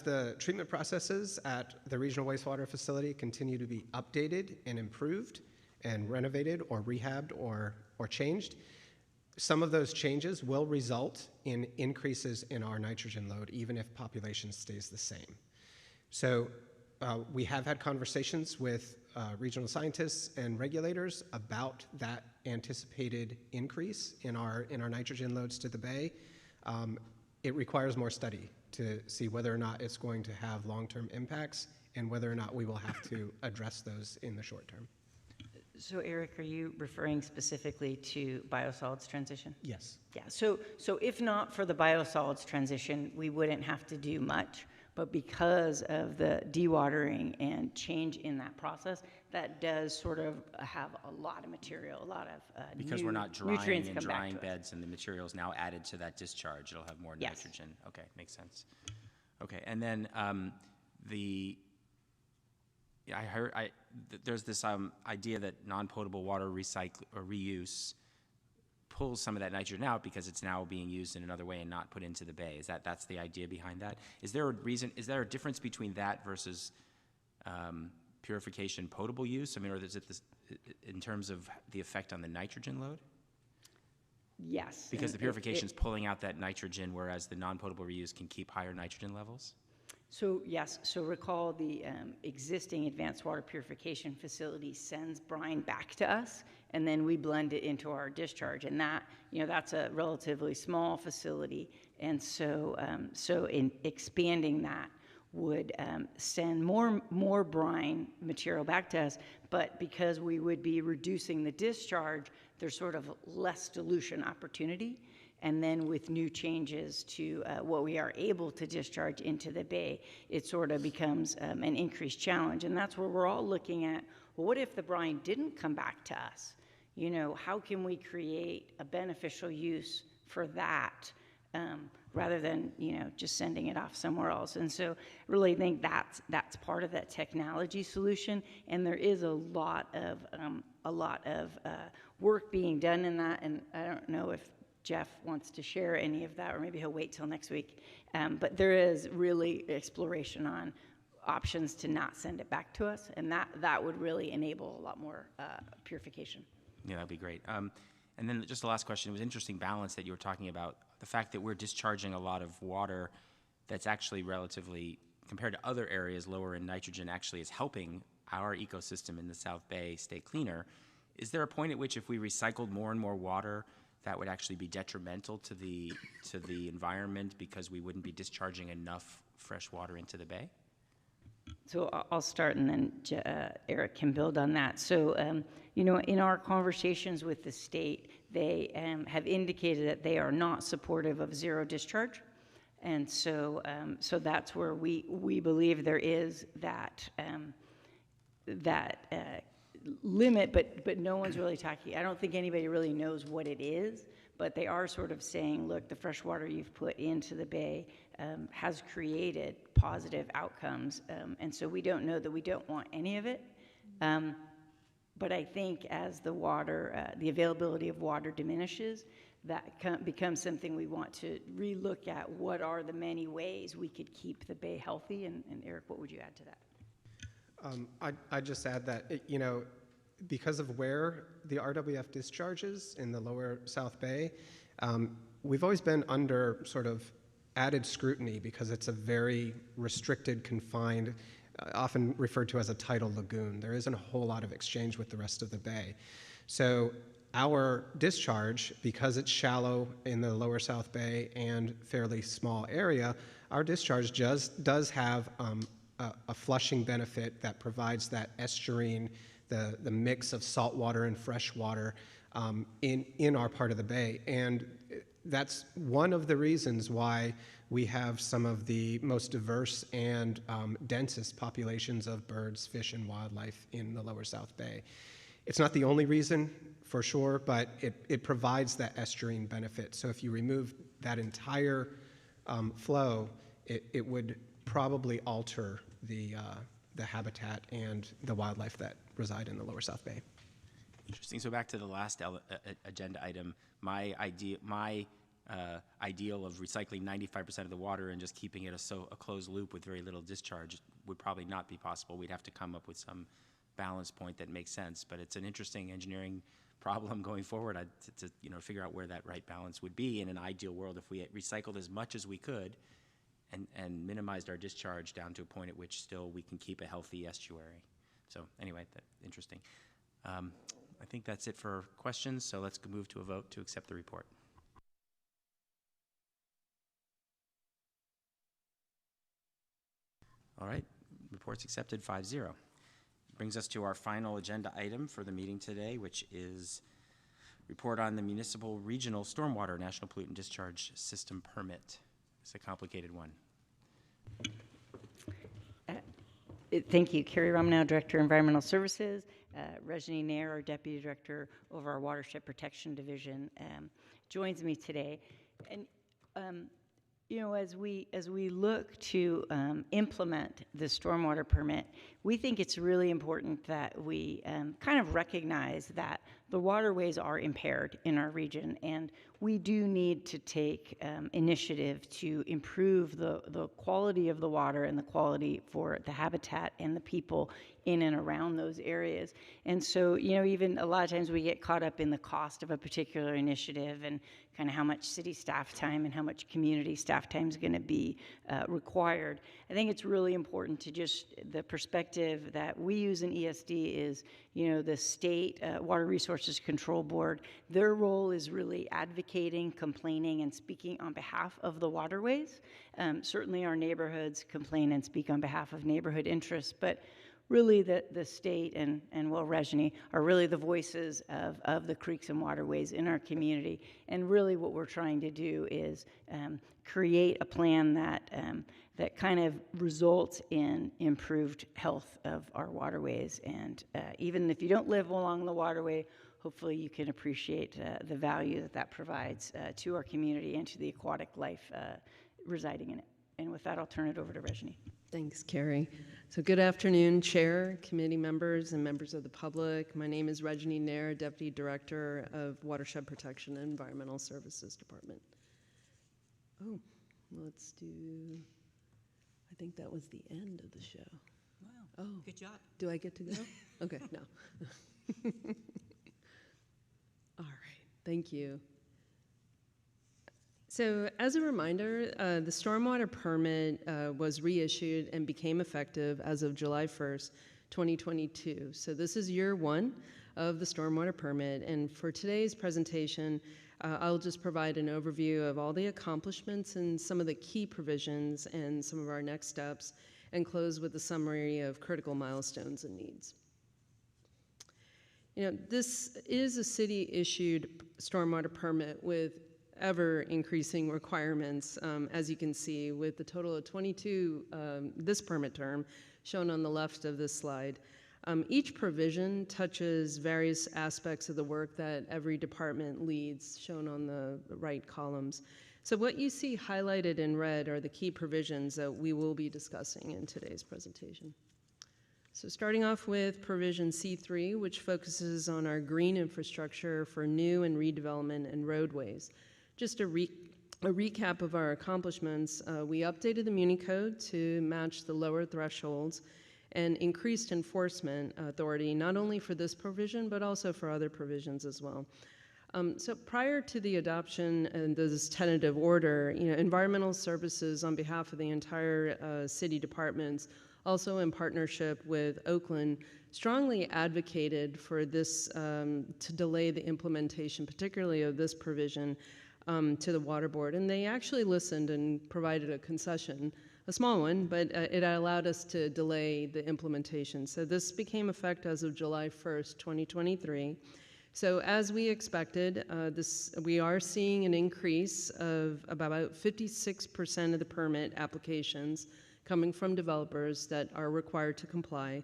the treatment processes at the regional wastewater facility continue to be updated and improved and renovated or rehabbed or changed, some of those changes will result in increases in our nitrogen load, even if population stays the same. So we have had conversations with regional scientists and regulators about that anticipated increase in our nitrogen loads to the bay. It requires more study to see whether or not it's going to have long-term impacts and whether or not we will have to address those in the short term. So Eric, are you referring specifically to biosolids transition? Yes. Yeah, so if not for the biosolids transition, we wouldn't have to do much, but because of the dewatering and change in that process, that does sort of have a lot of material, a lot of Because we're not drying nutrients and come back drying to us. beds and the material is now added to that discharge, it'll have more Yes. nitrogen. Okay, makes sense. Okay, and then there's this idea that non-potable water reuse pulls some of that nitrogen out because it's now being used in another way and not put into the bay. That's the idea behind that? Is there a difference between that versus purification potable use? I mean, or is it this, in terms of the effect on the nitrogen load? Yes. Because the and purification is pulling out that nitrogen, whereas the non-potable reuse can keep higher nitrogen levels? So yes, so recall the existing advanced water purification facility sends brine back to us, and then we blend it into our discharge. And that, that's a relatively small facility, and so in expanding that would send more brine material back to us. But because we would be reducing the discharge, there's sort of less dilution opportunity. And then with new changes to what we are able to discharge into the bay, it sort of becomes an increased challenge. And that's where we're all looking at, well, what if the brine didn't come back to us? How can we create a beneficial use for that rather than, just sending it off somewhere else? And so really think that's part of that technology solution. And there is a lot of work being done in that. And I don't know if Jeff wants to share any of that, or maybe he'll wait till next week. But there is really exploration on options to not send it back to us, and that would really enable a lot more purification. Yeah, that'd be great. And then just the last question, it was interesting balance that you were talking about, the fact that we're discharging a lot of water that's actually relatively, compared to other areas lower in nitrogen, actually is helping our ecosystem in the South Bay stay cleaner. Is there a point at which if we recycled more and more water, that would actually be detrimental to the environment because we wouldn't be discharging enough fresh water into the bay? So I'll start, and then Eric can build on that. So, in our conversations with the state, they have indicated that they are not supportive of zero discharge. And so that's where we believe there is that limit, but no one's really talking. I don't think anybody really knows what it is, but they are sort of saying, look, the fresh water you've put into the bay has created positive outcomes, and so we don't know that we don't want any of it. But I think as the water, the availability of water diminishes, that becomes something we want to relook at. What are the many ways we could keep the bay healthy? And Eric, what would you add to that? I'd just add that, because of where the RWF discharges in the lower South Bay, we've always been under sort of added scrutiny because it's a very restricted, confined, often referred to as a tidal lagoon. There isn't a whole lot of exchange with the rest of the bay. So our discharge, because it's shallow in the lower South Bay and fairly small area, our discharge does have a flushing benefit that provides that estuarine, the mix of salt water and fresh water in our part of the bay. And that's one of the reasons why we have some of the most diverse and densest populations of birds, fish, and wildlife in the lower South Bay. It's not the only reason, for sure, but it provides that estuarine benefit. So if you remove that entire flow, it would probably alter the habitat and the wildlife that reside in the lower South Bay. Interesting. So back to the last agenda item, my ideal of recycling 95% of the water and just keeping it a closed loop with very little discharge would probably not be possible. We'd have to come up with some balance point that makes sense. But it's an interesting engineering problem going forward to figure out where that right balance would be in an ideal world if we recycled as much as we could and minimized our discharge down to a point at which still we can keep a healthy estuary. So anyway, that's interesting. I think that's it for questions, so let's move to a vote to accept the report. All right, report's accepted 5-0. Brings us to our final agenda item for the meeting today, which is report on the Municipal Regional Stormwater National Pollutant Discharge System Permit. It's a complicated one. Thank you. Carrie Romanow, Director, Environmental Services. Rajni Nair, our Deputy Director over our Watershed Protection Division, joins me today. And as we look to implement the stormwater permit, we think it's really important that we kind of recognize that the waterways are impaired in our region, and we do need to take initiative to improve the quality of the water and the quality for the habitat and the people in and around those areas. And so, even a lot of times we get caught up in the cost of a particular initiative and kind of how much city staff time and how much community staff time is going to be required. I think it's really important to the perspective that we use in ESD is, the state Water Resources Control Board, their role is really advocating, complaining, and speaking on behalf of the waterways. Certainly our neighborhoods complain and speak on behalf of neighborhood interests, but really the state and Rajni are really the voices of the creeks and waterways in our community. And really what we're trying to do is create a plan that kind of results in improved health of our waterways. And even if you don't live along the waterway, hopefully you can appreciate the value that provides to our community and to the aquatic life residing in it. And with that, I'll turn it over to Rajni. Thanks, Carrie. So good afternoon, Chair, committee members, and members of the public. My name is Rajni Nair, Deputy Director of Watershed Protection and Environmental Services Department. Oh, let's do, I think that was the end of the show. Wow, oh, good job. Do I get to go? Okay, no. All right, thank you. So as a reminder, the stormwater permit was reissued and became effective as of July 1st, 2022. So this is year one of the stormwater permit. And for today's presentation, I'll just provide an overview of all the accomplishments and some of the key provisions and some of our next steps, and close with a summary of critical milestones and needs. This is a city-issued stormwater permit with ever-increasing requirements, as you can see, with a total of 22 this permit term shown on the left of this slide. Each provision touches various aspects of the work that every department leads, shown on the right columns. So what you see highlighted in red are the key provisions that we will be discussing in today's presentation. So starting off with provision C3, which focuses on our green infrastructure for new and redevelopment and roadways. Just a recap of our accomplishments, we updated the Muni Code to match the lower thresholds and increased enforcement authority, not only for this provision, but also for other provisions as well. So prior to the adoption and this tentative order, environmental services on behalf of the entire city departments, also in partnership with Oakland, strongly advocated for this to delay the implementation, particularly of this provision, to the Water Board. And they actually listened and provided a concession, a small one, but it allowed us to delay the implementation. So this became effective as of July 1st, 2023. So as we expected, we are seeing an increase of about 56% of the permit applications coming from developers that are required to comply.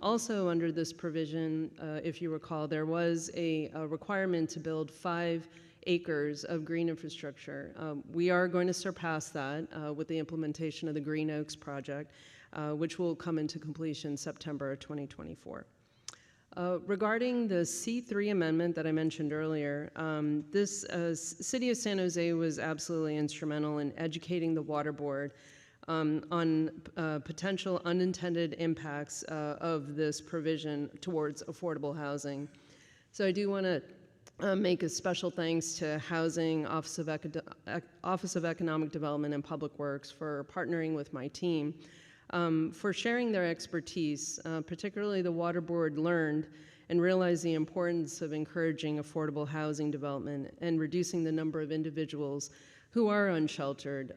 Also under this provision, if you recall, there was a requirement to build 5 acres of green infrastructure. We are going to surpass that with the implementation of the Green Oaks project, which will come into completion September 2024. Regarding the C3 amendment that I mentioned earlier, this City of San Jose was absolutely instrumental in educating the Water Board on potential unintended impacts of this provision towards affordable housing. So I do want to make a special thanks to Housing, Office of Economic Development and Public Works for partnering with my team. For sharing their expertise. Particularly the Water Board learned and realized the importance of encouraging affordable housing development and reducing the number of individuals who are unsheltered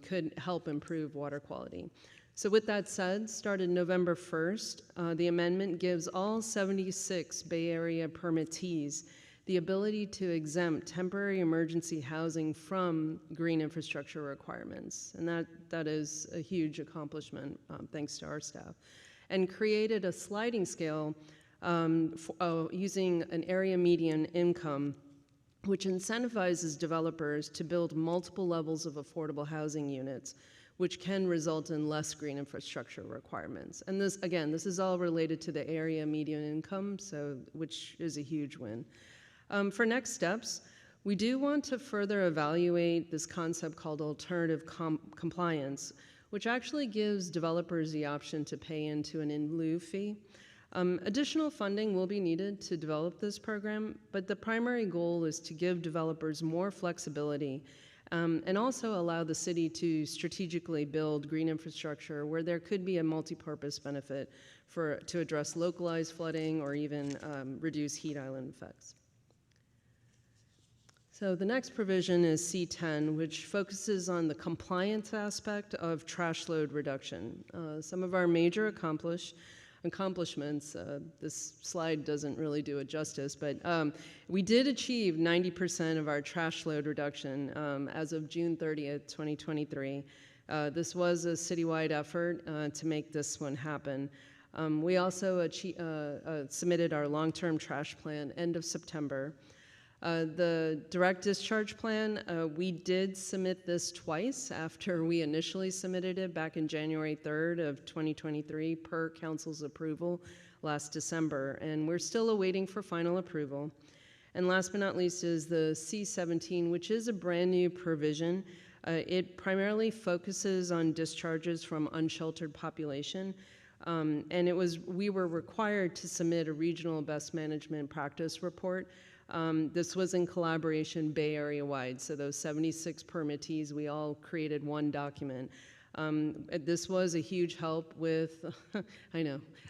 could help improve water quality. So with that said, started November 1st, the amendment gives all 76 Bay Area permittees the ability to exempt temporary emergency housing from green infrastructure requirements. And that is a huge accomplishment, thanks to our staff. And created a sliding scale using an area median income, which incentivizes developers to build multiple levels of affordable housing units, which can result in less green infrastructure requirements. And this, again, this is all related to the area median income, which is a huge win. For next steps, we do want to further evaluate this concept called alternative compliance, which actually gives developers the option to pay into an in lieu fee. Additional funding will be needed to develop this program, but the primary goal is to give developers more flexibility and also allow the city to strategically build green infrastructure where there could be a multi-purpose benefit to address localized flooding or even reduce heat island effects. So the next provision is C10, which focuses on the compliance aspect of trash load reduction. Some of our major accomplishments, this slide doesn't really do it justice, but we did achieve 90% of our trash load reduction as of June 30th, 2023. This was a citywide effort to make this one happen. We also submitted our long-term trash plan end of September. The direct discharge plan, we did submit this twice after we initially submitted it back in January 3rd of 2023 per council's approval last December, and we're still awaiting for final approval. And last but not least is the C17, which is a brand new provision. It primarily focuses on discharges from unsheltered population. And we were required to submit a regional best management practice report. This was in collaboration Bay Area wide, so those 76 permittees, we all created one document. This was a huge help with,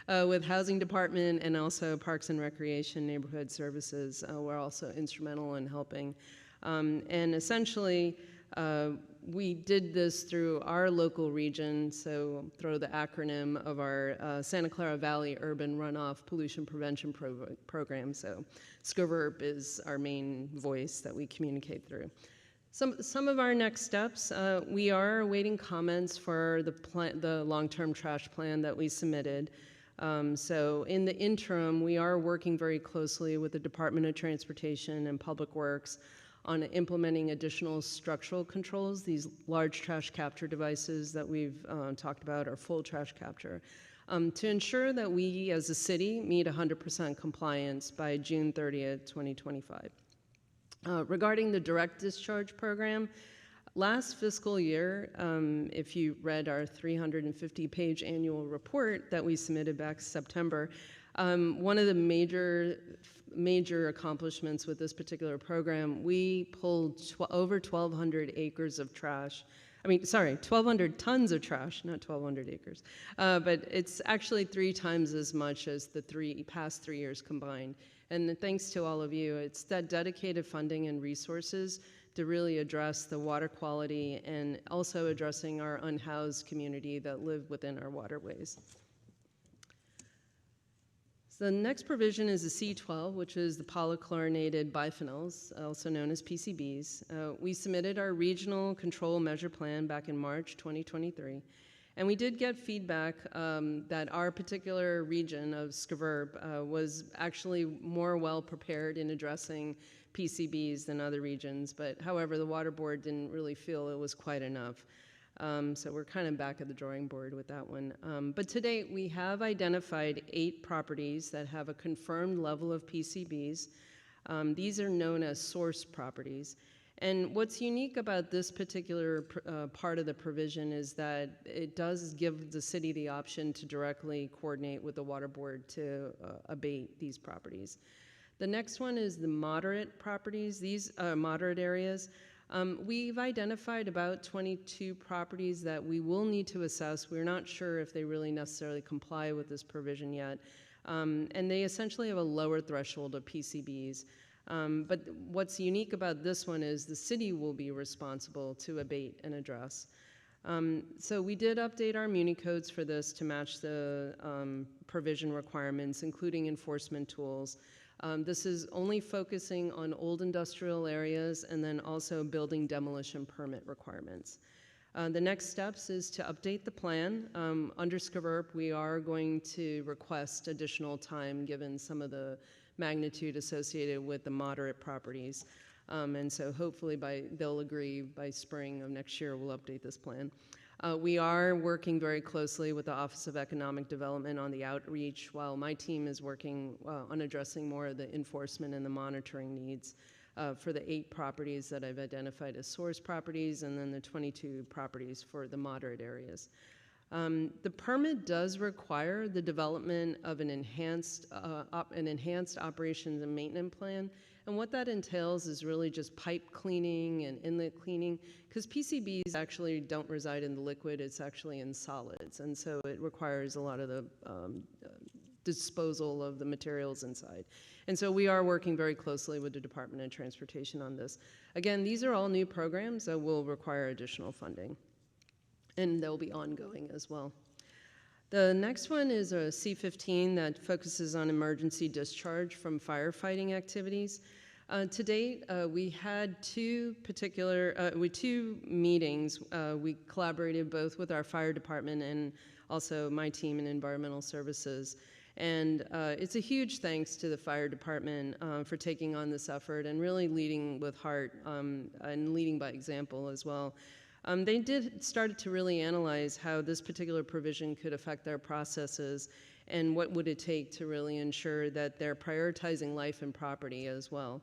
with Housing Department and also Parks and Recreation, Neighborhood Services were also instrumental in helping. And essentially, we did this through our local region, so through the acronym of our Santa Clara Valley Urban Runoff Pollution Prevention Program. So SCOVERP is our main voice that we communicate through. Some of our next steps, we are awaiting comments for the long-term trash plan that we submitted. So in the interim, we are working very closely with the Department of Transportation and Public Works on implementing additional structural controls. These large trash capture devices that we've talked about are full trash capture, to ensure that we as a city meet 100% compliance by June 30th, 2025. Regarding the direct discharge program, last fiscal year, if you read our 350-page annual report that we submitted back in September, one of the major accomplishments with this particular program, we pulled over 1,200 acres of trash. 1,200 tons of trash, not 1,200 acres. But it's actually 3 times as much as the past 3 years combined. And thanks to all of you, it's that dedicated funding and resources to really address the water quality and also addressing our unhoused community that live within our waterways. So the next provision is the C12, which is the polychlorinated biphenyls, also known as PCBs. We submitted our regional control measure plan back in March 2023, and we did get feedback that our particular region of Skverb was actually more well prepared in addressing PCBs than other regions, but however, the Water Board didn't really feel it was quite enough. So we're kind of back at the drawing board with that one. But to date, we have identified 8 properties that have a confirmed level of PCBs. These are known as source properties. And what's unique about this particular part of the provision is that it does give the city the option to directly coordinate with the Water Board to abate these properties. The next one is the moderate properties. These are moderate areas. We've identified about 22 properties that we will need to assess. We're not sure if they really necessarily comply with this provision yet. And they essentially have a lower threshold of PCBs. But what's unique about this one is the city will be responsible to abate and address. So we did update our Muni codes for this to match the provision requirements, including enforcement tools. This is only focusing on old industrial areas and then also building demolition permit requirements. The next steps is to update the plan. Under Skverb, we are going to request additional time given some of the magnitude associated with the moderate properties. And so hopefully they'll agree by spring of next year we'll update this plan. We are working very closely with the Office of Economic Development on the outreach, while my team is working on addressing more of the enforcement and the monitoring needs for the 8 properties that I've identified as source properties, and then the 22 properties for the moderate areas. The permit does require the development of an enhanced operations and maintenance plan. And what that entails is really just pipe cleaning and inlet cleaning, because PCBs actually don't reside in the liquid, it's actually in solids. And so it requires a lot of the disposal of the materials inside. And so we are working very closely with the Department of Transportation on this. Again, these are all new programs that will require additional funding, and they'll be ongoing as well. The next one is a C15 that focuses on emergency discharge from firefighting activities. To date, we had two meetings. We collaborated both with our fire department and also my team in environmental services. And it's a huge thanks to the fire department for taking on this effort and really leading with heart and leading by example as well. They started to really analyze how this particular provision could affect their processes and what would it take to really ensure that they're prioritizing life and property as well.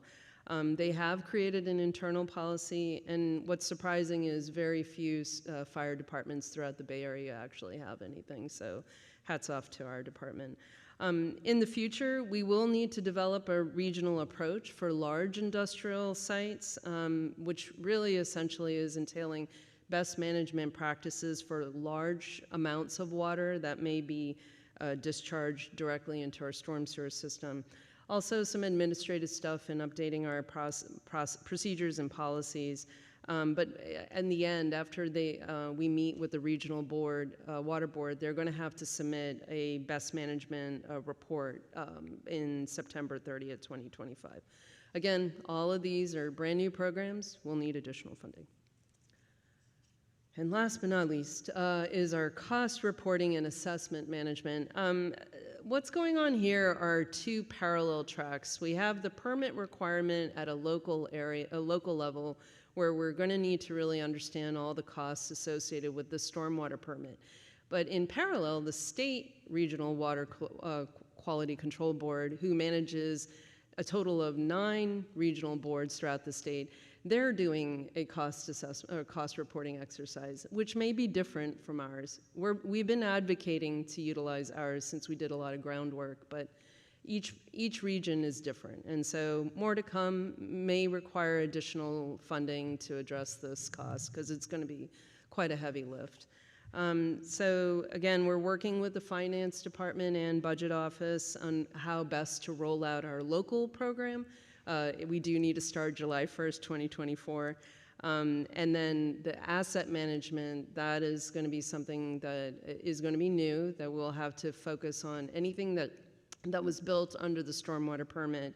They have created an internal policy, and what's surprising is very few fire departments throughout the Bay Area actually have anything, so hats off to our department. In the future, we will need to develop a regional approach for large industrial sites, which really essentially is entailing best management practices for large amounts of water that may be discharged directly into our storm sewer system. Also, some administrative stuff in updating our procedures and policies. But in the end, after we meet with the regional board, water board, they're going to have to submit a best management report in September 30th, 2025. Again, all of these are brand new programs. We'll need additional funding. And last but not least is our cost reporting and assessment management. What's going on here are two parallel tracks. We have the permit requirement at a local level, where we're going to need to really understand all the costs associated with the stormwater permit. But in parallel, the state regional water quality control board, who manages a total of 9 regional boards throughout the state, they're doing a cost reporting exercise, which may be different from ours. We've been advocating to utilize ours since we did a lot of groundwork, but each region is different. And so more to come, may require additional funding to address this cost, because it's going to be quite a heavy lift. So again, we're working with the finance department and budget office on how best to roll out our local program. We do need to start July 1st, 2024. And then the asset management, that is going to be something that is going to be new, that we'll have to focus on anything that that was built under the stormwater permit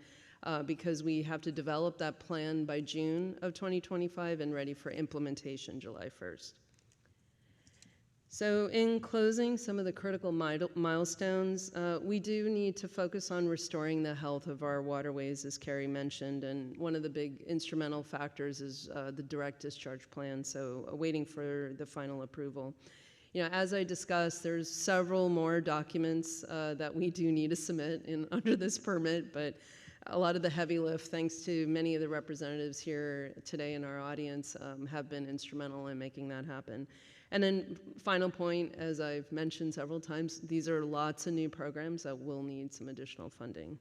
because we have to develop that plan by June of 2025 and ready for implementation July 1st. So in closing, some of the critical milestones, we do need to focus on restoring the health of our waterways, as Carrie mentioned, and one of the big instrumental factors is the direct discharge plan, so waiting for the final approval. You know, as I discussed, there's several more documents that we do need to submit under this permit, but a lot of the heavy lift, thanks to many of the representatives here today in our audience, have been instrumental in making that happen. And then final point, as I've mentioned several times, these are lots of new programs that will need some additional funding.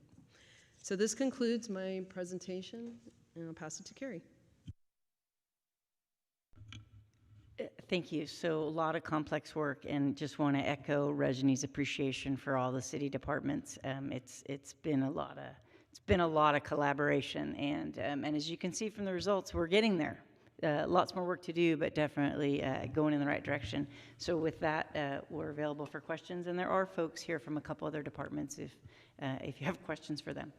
So this concludes my presentation, and I'll pass it to Carrie. Thank you. So a lot of complex work, and just want to echo Rajni's appreciation for all the city departments. It's been a lot of collaboration, and as you can see from the results, we're getting there. Lots more work to do, but definitely going in the right direction. So with that, we're available for questions, and there are folks here from a couple other departments if you have questions for them.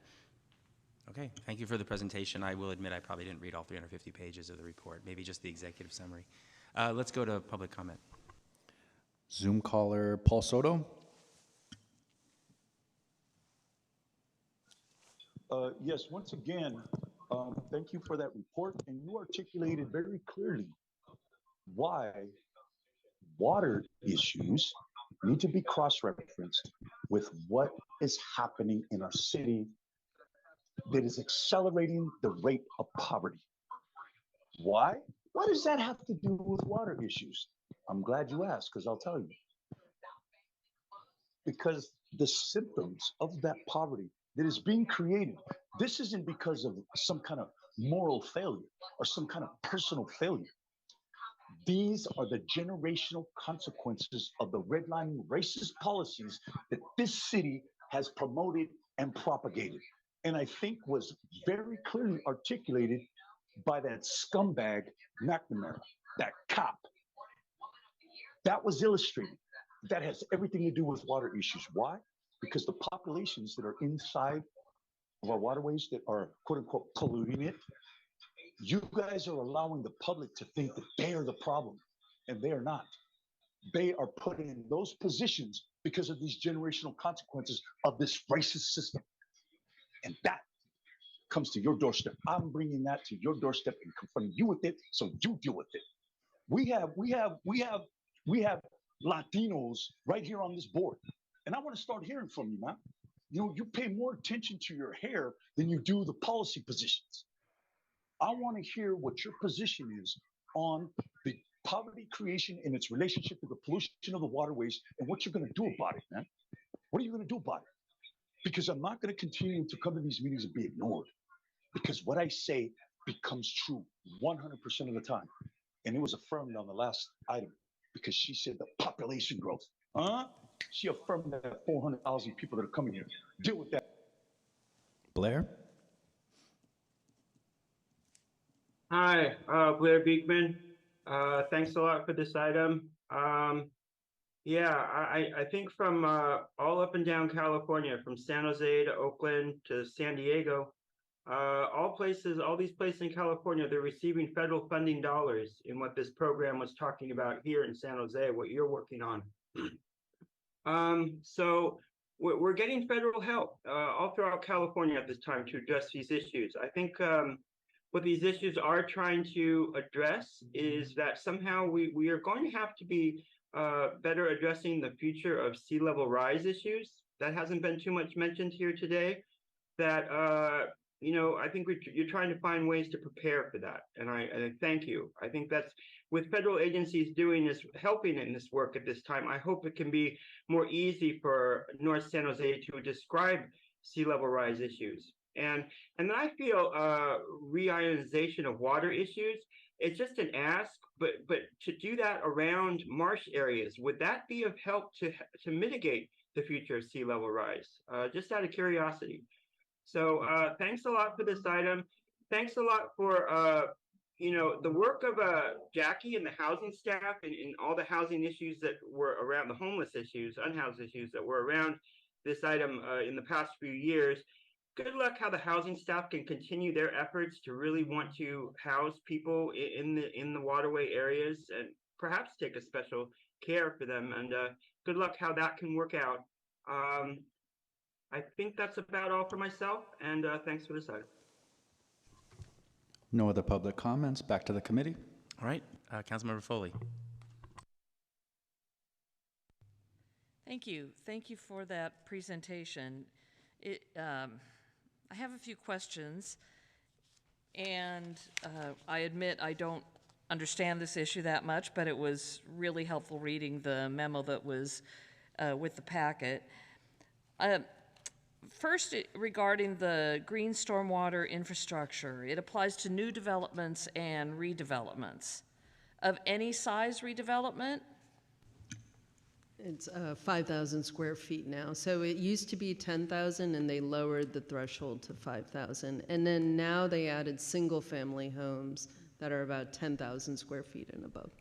Okay, thank you for the presentation. I will admit I probably didn't read all 350 pages of the report, maybe just the executive summary. Let's go to public comment. Zoom caller Paul Soto. Yes, once again, thank you for that report, and you articulated very clearly why water issues need to be cross-referenced with what is happening in our city that is accelerating the rate of poverty. Why? What does that have to do with water issues? I'm glad you asked, because I'll tell you. Because the symptoms of that poverty that is being created, this isn't because of some kind of moral failure or some kind of personal failure. These are the generational consequences of the redlining racist policies that this city has promoted and propagated. And I think was very clearly articulated by that scumbag McNamara, that cop. That was illustrated. That has everything to do with water issues. Why? Because the populations that are inside of our waterways that are quote unquote polluting it, you guys are allowing the public to think that they are the problem, and they are not. They are put in those positions because of these generational consequences of this racist system. And that comes to your doorstep. I'm bringing that to your doorstep and confronting you with it, so you deal with it. We have Latinos right here on this board, and I want to start hearing from you, man. You pay more attention to your hair than you do the policy positions. I want to hear what your position is on the poverty creation and its relationship to the pollution of the waterways, and what you're going to do about it, man. What are you going to do about it? Because I'm not going to continue to come to these meetings and be ignored. Because what I say becomes true 100% of the time. And it was affirmed on the last item because she said the population growth. She affirmed that 400,000 people that are coming here. Deal with that. Blair. Hi, Blair Beekman. Thanks a lot for this item. Yeah, I think from all up and down California, from San Jose to Oakland to San Diego, all these places in California, they're receiving federal funding dollars in what this program was talking about here in San Jose, what you're working on. So we're getting federal help all throughout California at this time to address these issues. I think what these issues are trying to address is that somehow we are going to have to be better addressing the future of sea level rise issues. That hasn't been too much mentioned here today. That I think you're trying to find ways to prepare for that, and I thank you. I think that's with federal agencies doing this, helping in this work at this time. I hope it can be more easy for North San Jose to describe sea level rise issues, and then I feel reionization of water issues. It's just an ask, but to do that around marsh areas, would that be of help to mitigate the future of sea level rise? Just out of curiosity. So thanks a lot for this item. Thanks a lot for the work of Jackie and the housing staff and all the housing issues that were around, the homeless issues, unhoused issues that were around this item in the past few years. Good luck how the housing staff can continue their efforts to really want to house people in the waterway areas and perhaps take a special care for them. And good luck how that can work out. I think that's about all for myself, and thanks for this item. No other public comments. Back to the committee. All right, Councilmember Foley. Thank you. Thank you for that presentation. I have a few questions, and I admit I don't understand this issue that much, but it was really helpful reading the memo that was with the packet. First, regarding the green stormwater infrastructure, it applies to new developments and redevelopments. Of any size redevelopment? It's 5,000 square feet now. So it used to be 10,000 and they lowered the threshold to 5,000. And then now they added single-family homes that are about 10,000 square feet and above.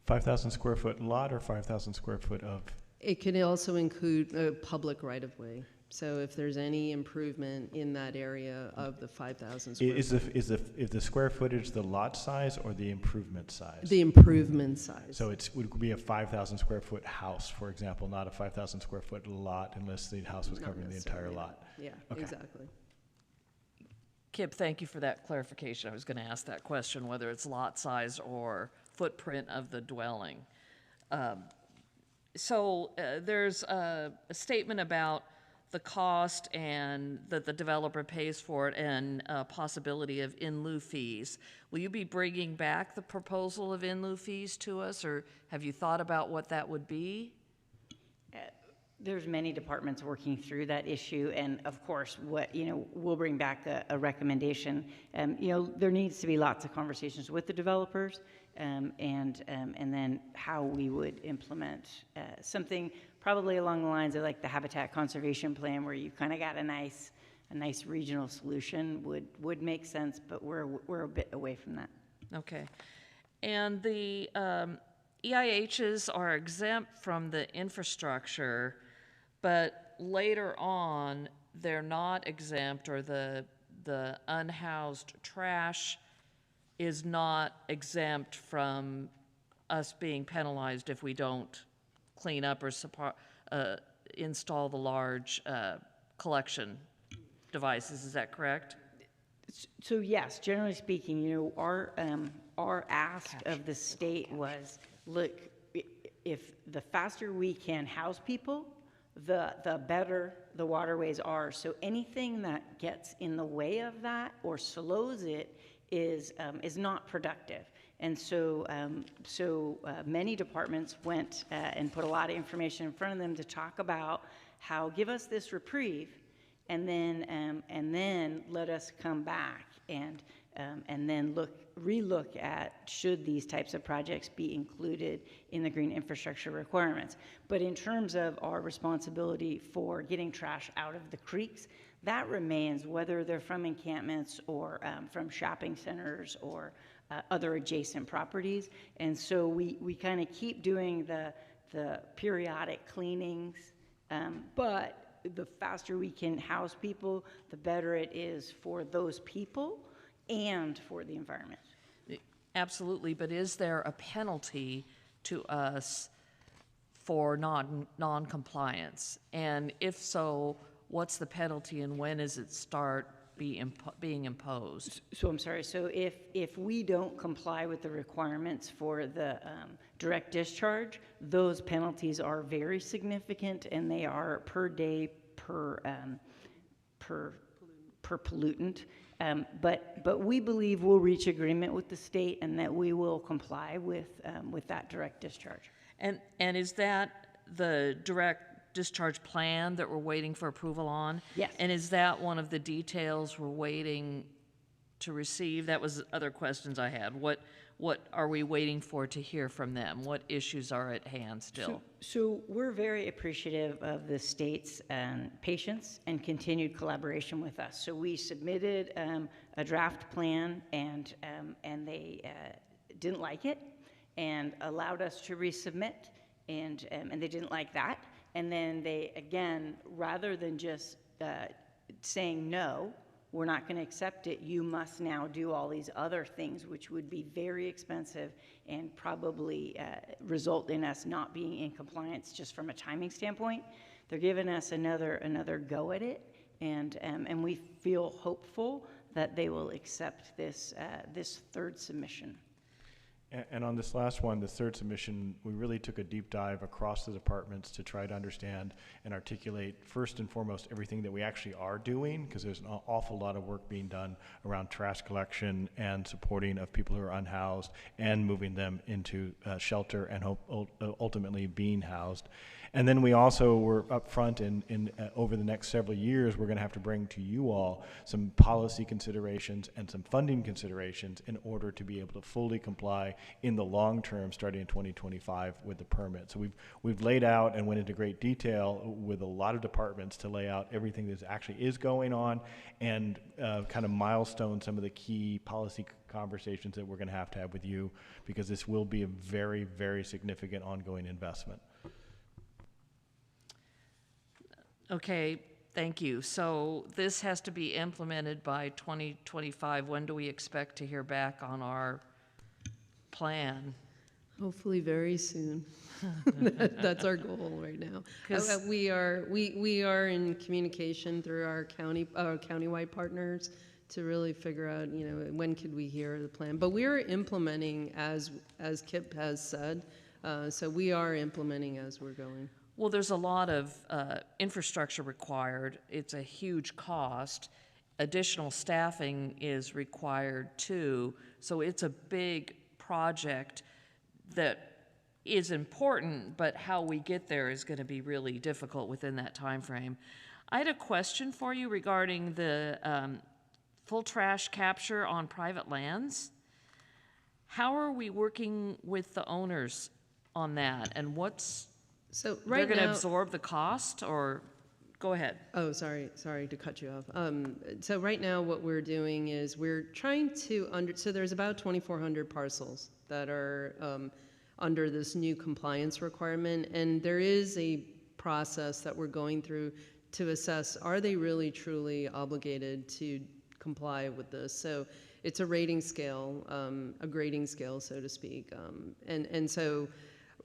5,000 square foot lot or 5,000 square foot of? It can also include a public right-of-way. So if there's any improvement in that area of the 5,000 square Is the square footage the lot size or the improvement size? The improvement size. So it would be a 5,000 square foot house, for example, not a 5,000 square foot lot unless the house was Not covering the entire lot. Yeah, Okay. exactly. Kip, thank you for that clarification. I was going to ask that question, whether it's lot size or footprint of the dwelling. So there's a statement about the cost and that the developer pays for it and a possibility of in lieu fees. Will you be bringing back the proposal of in lieu fees to us, or have you thought about what that would be? There's many departments working through that issue, and of course, we'll bring back a recommendation. There needs to be lots of conversations with the developers, and then how we would implement something probably along the lines of like the habitat conservation plan, where you kind of got a nice regional solution would make sense, but we're a bit away from that. Okay, and the EIHs are exempt from the infrastructure, but later on they're not exempt, or the unhoused trash is not exempt from us being penalized if we don't clean up or install the large collection devices. Is that correct? So yes, generally speaking, our ask of the state was, look, if the faster we can house people, the better the waterways are. So anything that gets in the way of that or slows it is not productive. And so many departments went and put a lot of information in front of them to talk about how give us this reprieve, and then let us come back and then relook at should these types of projects be included in the green infrastructure requirements. But in terms of our responsibility for getting trash out of the creeks, that remains, whether they're from encampments or from shopping centers or other adjacent properties. And so we kind of keep doing the periodic cleanings, but the faster we can house people, the better it is for those people and for the environment. Absolutely, but is there a penalty to us for non-compliance? And if so, what's the penalty and when does it start being imposed? So I'm sorry, so if we don't comply with the requirements for the direct discharge, those penalties are very significant, and they are per day per pollutant. But we believe we'll reach agreement with the state and that we will comply with that direct discharge. And is that the direct discharge plan that we're waiting for approval on? Yes. And is that one of the details we're waiting to receive? That was other questions I had. What are we waiting for to hear from them? What issues are at hand still? So we're very appreciative of the state's patience and continued collaboration with us. So we submitted a draft plan, and they didn't like it and allowed us to resubmit, and they didn't like that. And then they, again, rather than just saying, no, we're not going to accept it, you must now do all these other things, which would be very expensive and probably result in us not being in compliance just from a timing standpoint. They're giving us another go at it, and we feel hopeful that they will accept this third submission. And on this last one, the third submission, we really took a deep dive across the departments to try to understand and articulate, first and foremost, everything that we actually are doing, because there's an awful lot of work being done around trash collection and supporting of people who are unhoused and moving them into shelter and ultimately being housed. And then we also were upfront in over the next several years, we're going to have to bring to you all some policy considerations and some funding considerations in order to be able to fully comply in the long term, starting in 2025 with the permit. So we've laid out and went into great detail with a lot of departments to lay out everything that actually is going on and kind of milestone some of the key policy conversations that we're going to have with you, because this will be a very, very significant ongoing investment. Okay, thank you. So this has to be implemented by 2025. When do we expect to hear back on our plan? Hopefully very soon. That's our goal right now. We are in communication through our countywide partners to really figure out, when could we hear the plan. But we are implementing as Kip has said. So we are implementing as we're going. Well, there's a lot of infrastructure required. It's a huge cost. Additional staffing is required too. So it's a big project that is important, but how we get there is going to be really difficult within that time frame. I had a question for you regarding the full trash capture on private lands. How are we working with the owners on that, and what's So they're right going to now, absorb the cost, or go ahead? oh, sorry to cut you off. So right now what we're doing is we're trying to, so there's about 2,400 parcels that are under this new compliance requirement, and there is a process that we're going through to assess, are they really truly obligated to comply with this? So it's a rating scale, a grading scale, so to speak. And so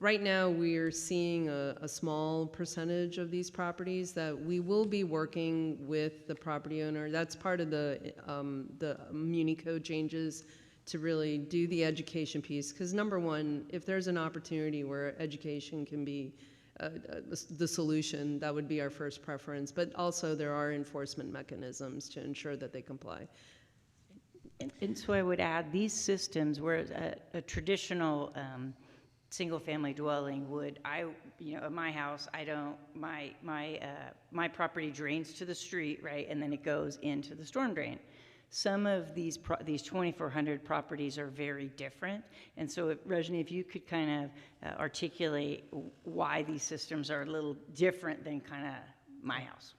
right now we're seeing a small percentage of these properties that we will be working with the property owner. That's part of the Muni Code changes to really do the education piece. Because number one, if there's an opportunity where education can be the solution, that would be our first preference. But also there are enforcement mechanisms to ensure that they comply. And so I would add, these systems, where a traditional single-family dwelling would, at my house, my property drains to the street, right, and then it goes into the storm drain. Some of these 2,400 properties are very different, and so, Rajni, if you could kind of articulate why these systems are a little different than kind of my house.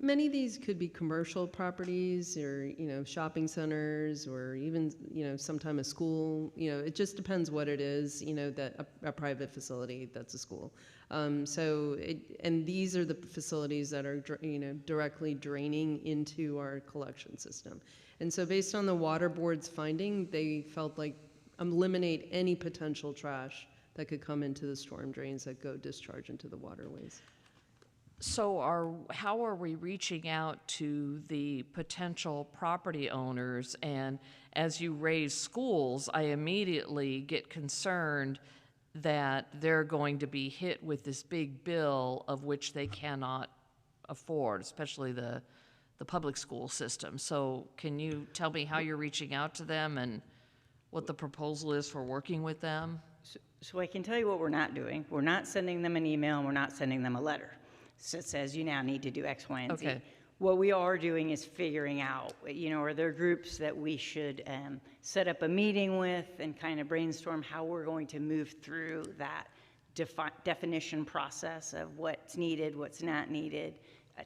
Many of these could be commercial properties or, shopping centers or even, sometime a school. It just depends what it is, that a private facility that's a school. And these are the facilities that are, directly draining into our collection system. And so based on the Water Board's finding, they felt like eliminate any potential trash that could come into the storm drains that go discharge into the waterways. So how are we reaching out to the potential property owners? And as you raise schools, I immediately get concerned that they're going to be hit with this big bill of which they cannot afford, especially the public school system. So can you tell me how you're reaching out to them and what the proposal is for working with them? So I can tell you what we're not doing. We're not sending them an email, and we're not sending them a letter. So it says you now need to do X, Y, and Z. Okay. What we are doing is figuring out, are there groups that we should set up a meeting with and kind of brainstorm how we're going to move through that definition process of what's needed, what's not needed,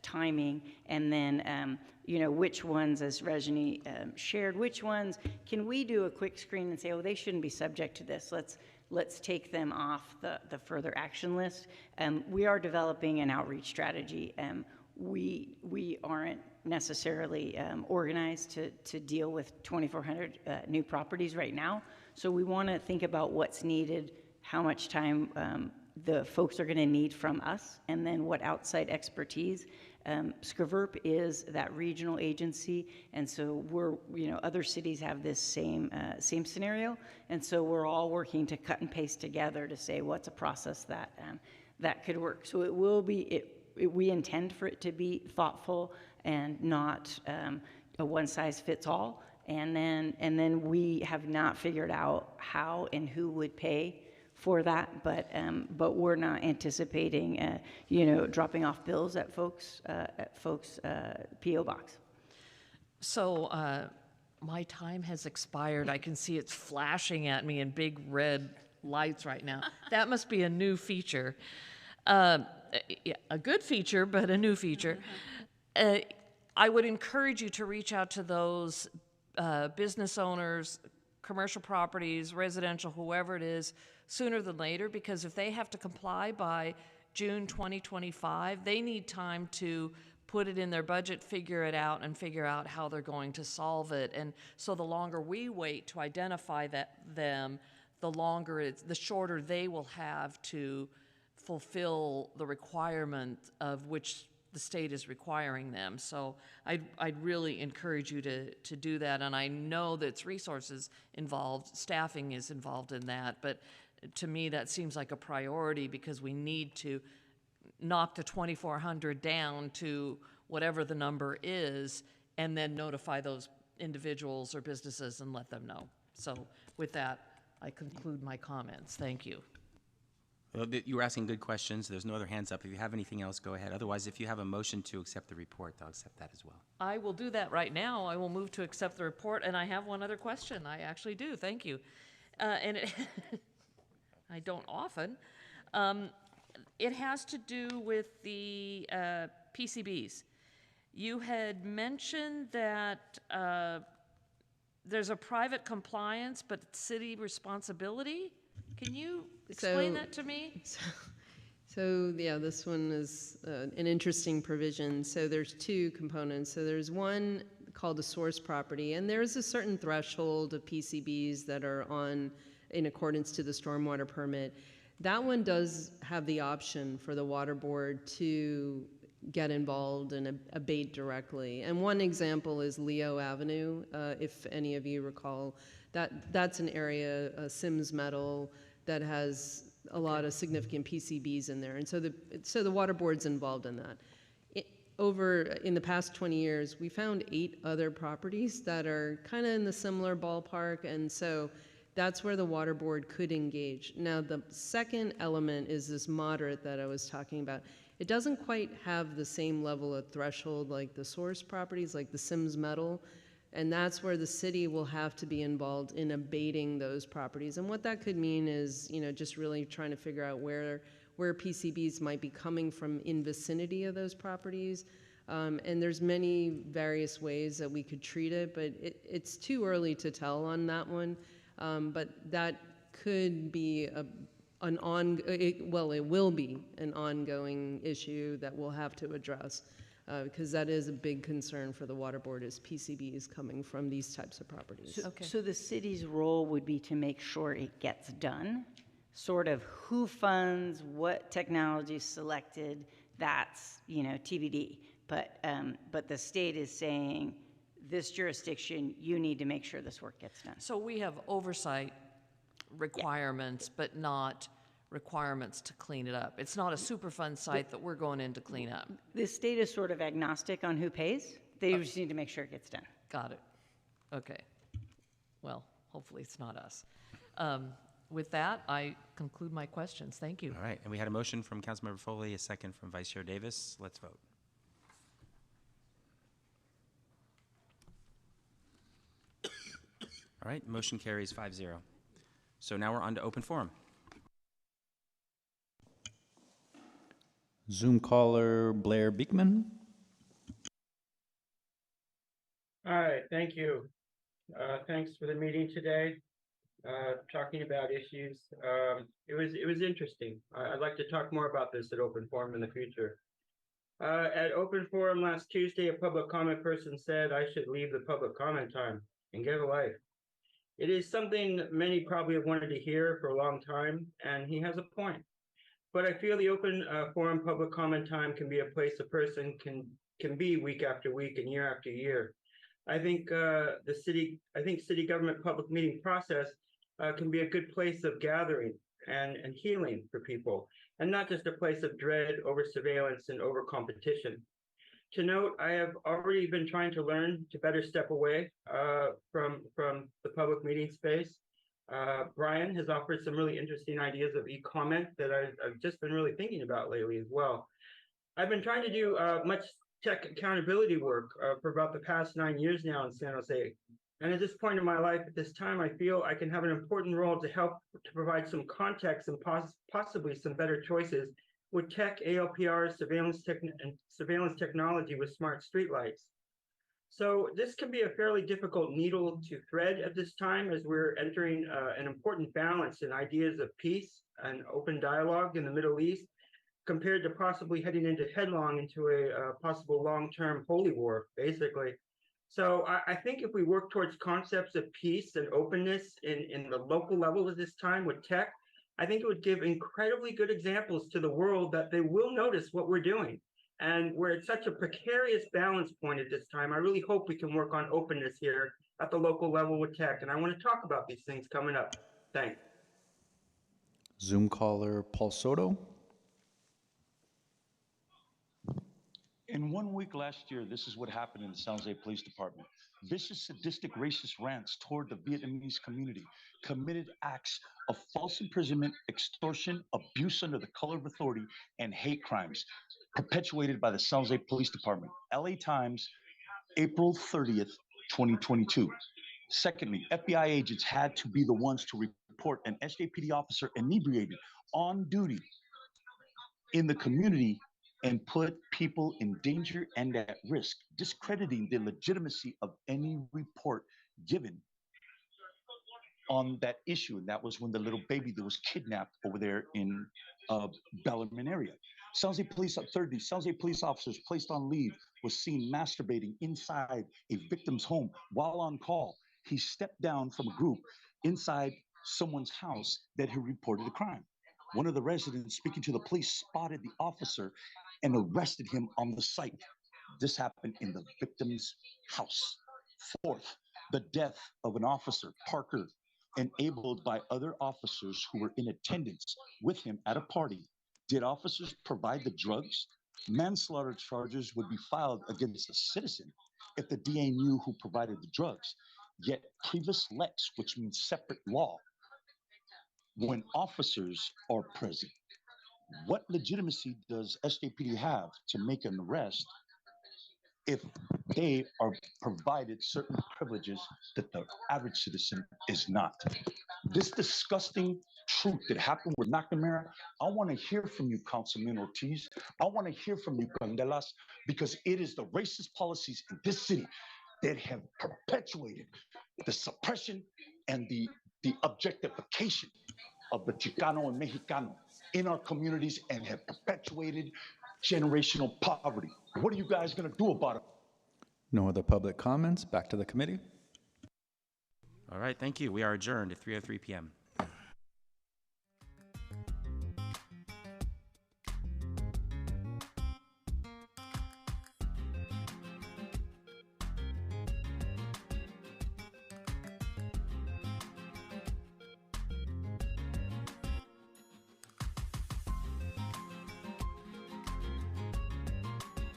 timing, and then, which ones, as Rajni shared, which ones can we do a quick screen and say, oh, they shouldn't be subject to this. let's take them off the further action list. We are developing an outreach strategy. We aren't necessarily organized to deal with 2,400 new properties right now. So we want to think about what's needed, how much time the folks are going to need from us, and then what outside expertise. SCRVRP is that regional agency, and so other cities have this same scenario, and so we're all working to cut and paste together to say what's a process that could work. So it will be, we intend for it to be thoughtful and not a one-size-fits-all, and then we have not figured out how and who would pay for that, but we're not anticipating, dropping off bills at folks' PO box. So my time has expired. I can see it's flashing at me in big red lights right now. That must be a new feature. Yeah, a good feature, but a new feature. I would encourage you to reach out to those business owners, commercial properties, residential, whoever it is, sooner than later, because if they have to comply by June 2025, they need time to put it in their budget, figure it out, and figure out how they're going to solve it. And so the longer we wait to identify them, the shorter they will have to fulfill the requirement of which the state is requiring them. So I'd really encourage you to do that. And I know that it's resources involved, staffing is involved in that, but to me that seems like a priority because we need to knock the 2,400 down to whatever the number is and then notify those individuals or businesses and let them know. So with that, I conclude my comments. Thank you. Well, you were asking good questions. There's no other hands up. If you have anything else, go ahead. Otherwise, if you have a motion to accept the report, I'll accept that as well. I will do that right now. I will move to accept the report, and I have one other question. I actually do. Thank you. I don't often. It has to do with the PCBs. You had mentioned that there's a private compliance, but city responsibility. Can you explain that to me? So yeah, this one is an interesting provision. So there's two components. So there's one called a source property, and there's a certain threshold of PCBs that are in accordance to the stormwater permit. That one does have the option for the water board to get involved and abate directly. And one example is Leo Avenue, if any of you recall. That's an area, Sims Metal, that has a lot of significant PCBs in there. And so the water board's involved in that. In the past 20 years, we found 8 other properties that are kind of in the similar ballpark, and so that's where the water board could engage. Now, the second element is this moderate that I was talking about. It doesn't quite have the same level of threshold like the source properties, like the Sims Metal, and that's where the city will have to be involved in abating those properties. And what that could mean is, just really trying to figure out where PCBs might be coming from in vicinity of those properties. And there's many various ways that we could treat it, but it's too early to tell on that one. But that could be it will be an ongoing issue that we'll have to address because that is a big concern for the water board is PCBs coming from these types of properties. So the city's role would be to make sure it gets done, sort of who funds, what technology is selected, that's, TBD. But the state is saying, this jurisdiction, you need to make sure this work gets done. So we have oversight requirements, but not requirements to clean it up. It's not a Superfund site that we're going in to clean up. The state is sort of agnostic on who pays. They just need to make sure it gets done. Got it. Okay. Well, hopefully it's not us. With that, I conclude my questions. Thank you. All right, and we had a motion from Councilmember Foley, a second from Vice Chair Davis. Let's vote. All right, motion carries 5-0. So now we're on to open forum. Zoom caller Blair Beekman. All right, thank you. Thanks for the meeting today. talking about issues. It was interesting. I'd like to talk more about this at open forum in the future. At open forum last Tuesday, a public comment person said I should leave the public comment time and get a life. It is something many probably have wanted to hear for a long time, and he has a point. But I feel the open forum public comment time can be a place a person can be week after week and year after year. I think city government public meeting process can be a good place of gathering and healing for people, and not just a place of dread over surveillance and over competition. To note, I have already been trying to learn to better step away from the public meeting space. Brian has offered some really interesting ideas of e-comment that I've just been really thinking about lately as well. I've been trying to do much tech accountability work for about the past 9 years now in San Jose. And at this point in my life, at this time, I feel I can have an important role to help to provide some context and possibly some better choices with tech, ALPR, surveillance technology with smart streetlights. So this can be a fairly difficult needle to thread at this time as we're entering an important balance in ideas of peace and open dialogue in the Middle East, compared to possibly heading headlong into a possible long-term holy war, basically. So I think if we work towards concepts of peace and openness in the local level at this time with tech, I think it would give incredibly good examples to the world that they will notice what we're doing. And we're at such a precarious balance point at this time. I really hope we can work on openness here at the local level with tech. And I want to talk about these things coming up. Thanks. Zoom caller Paul Soto. In 1 week last year, this is what happened in the San Jose Police Department. Vicious, sadistic, racist rants toward the Vietnamese community committed acts of false imprisonment, extortion, abuse under the color of authority, and hate crimes perpetuated by the San Jose Police Department. LA Times, April 30th, 2022. Secondly, FBI agents had to be the ones to report an SJPD officer inebriated on duty in the community and put people in danger and at risk, discrediting the legitimacy of any report given on that issue. And that was when the little baby that was kidnapped over there in Bellarmine area. San Jose Police, thirdly, San Jose police officers placed on leave was seen masturbating inside a victim's home while on call. He stepped down from a group inside someone's house that had reported a crime. One of the residents speaking to the police spotted the officer and arrested him on the site. This happened in the victim's house. Fourth, the death of an officer, Parker, enabled by other officers who were in attendance with him at a party. Did officers provide the drugs? Manslaughter charges would be filed against a citizen if the DA knew who provided the drugs. Yet privus lex, which means separate law, when officers are present, what legitimacy does SJPD have to make an arrest if they are provided certain privileges that the average citizen is not? This disgusting truth that happened with McNamara, I want to hear from you, Councilman Ortiz. I want to hear from you, Candelas, because it is the racist policies in this city that have perpetuated the suppression and the objectification of the Chicano and Mexicano in our communities and have perpetuated generational poverty. What are you guys going to do about it? No other public comments. Back to the committee. All right, thank you. We are adjourned at 3:03 p.m.